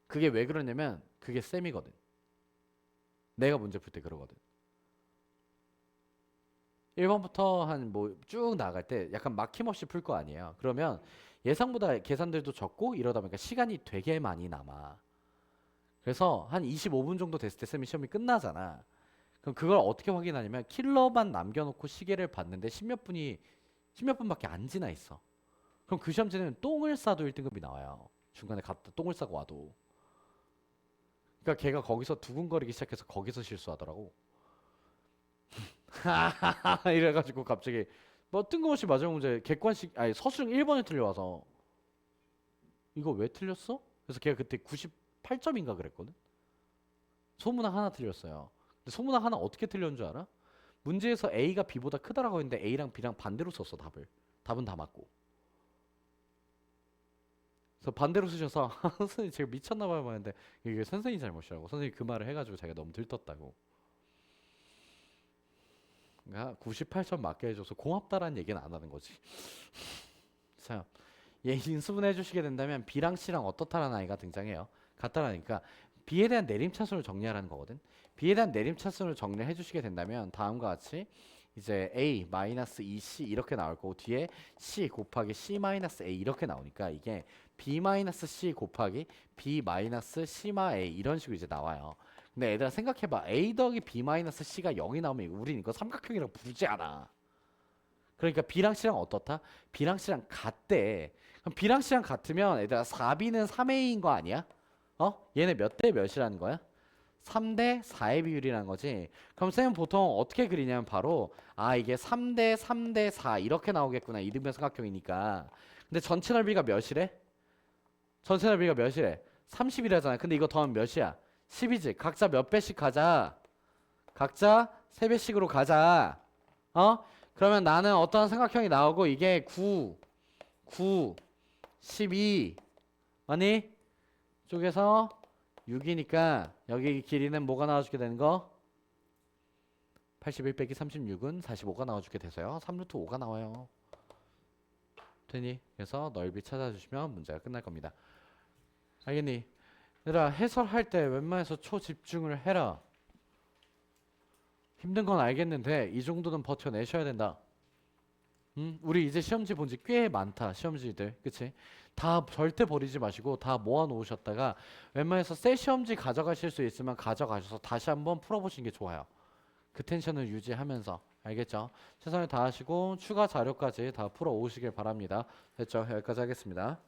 그게 왜 그러냐면 그게 쌤이거든. 내가 문제 풀 때 그러거든. 1번부터 한 뭐 쭉 나갈 때 약간 막힘없이 풀 거 아니에요. 그러면 예상보다 계산들도 적고 이러다 보니까 시간이 되게 많이 남아. 그래서 한 25분 정도 됐을 때 쌤이 시험이 끝나잖아. 그럼 그걸 어떻게 확인하냐면 킬러만 남겨놓고 시계를 봤는데 10몇 분밖에 안 지나 있어. 그럼 그 시험지는 똥을 싸도 1등급이 나와요. 중간에 갔다 똥을 싸고 와도. 그러니까 걔가 거기서 두근거리기 시작해서 거기서 실수하더라고. 이래가지고 갑자기 뭐 뜬금없이 마지막 문제 객관식 아니 서술형 1번에 틀려와서 이거 왜 틀렸어? 그래서 걔가 그때 98점인가 그랬거든. 소문학 하나 틀렸어요. 근데 소문학 하나 어떻게 틀렸는 줄 알아? 문제에서 A가 B보다 크다라고 했는데 A랑 B랑 반대로 썼어 답을. 답은 다 맞고. 그래서 반대로 쓰셔서 선생님 제가 미쳤나 봐요 하는데 이게 선생님 잘못이라고. 선생님 그 말을 해가지고 자기가 너무 들떴다고. 그러니까 98점 맞게 해줘서 고맙다라는 얘기는 안 하는 거지. 자, 얘 인수분해 해주시게 된다면 B랑 C랑 어떻다라는 아이가 등장해요. 같다라니까 B에 대한 내림차순을 정리하라는 거거든. B에 대한 내림차순을 정리해 주시게 된다면 다음과 같이 이제 A 마이너스 2C 이렇게 나올 거고 뒤에 C 곱하기 C 마이너스 A 이렇게 나오니까 이게 B 마이너스 C 곱하기 B 마이너스 C 마 A 이런 식으로 이제 나와요. 근데 얘들아 생각해봐. A 더하기 B 마이너스 C가 0이 나오면 우린 이거 삼각형이라고 부르지 않아. 그러니까 B랑 C랑 어떻다? B랑 C랑 같대. 그럼 B랑 C랑 같으면 얘들아 4B는 3A인 거 아니야? 얘네 몇 대 몇이라는 거야? 3대 4의 비율이라는 거지. 그럼 쌤은 보통 어떻게 그리냐면 바로 이게 3대 3대 4 이렇게 나오겠구나. 이등변 삼각형이니까. 근데 전체 넓이가 몇이래? 전체 넓이가 몇이래? 30이라잖아. 근데 이거 더하면 몇이야? 10이지. 각자 몇 배씩 가자. 각자 3배씩으로 가자. 그러면 나는 어떤 삼각형이 나오고 이게 9, 9, 12 아니 쪽에서 6이니까 여기 길이는 뭐가 나와주게 되는 거? 81 빼기 36은 45가 나와주게 돼서요. 3루트 5가 나와요. 되니? 그래서 넓이 찾아주시면 문제가 끝날 겁니다. 알겠니? 얘들아 해설할 때 웬만해서 초집중을 해라. 힘든 건 알겠는데 이 정도는 버텨내셔야 된다. 우리 이제 시험지 본 지 꽤 많다. 시험지들. 그치? 다 절대 버리지 마시고 다 모아 놓으셨다가 웬만해서 새 시험지 가져가실 수 있으면 가져가셔서 다시 한번 풀어보시는 게 좋아요. 그 텐션을 유지하면서. 알겠죠? 최선을 다하시고 추가 자료까지 다 풀어 오시길 바랍니다. 됐죠? 여기까지 하겠습니다.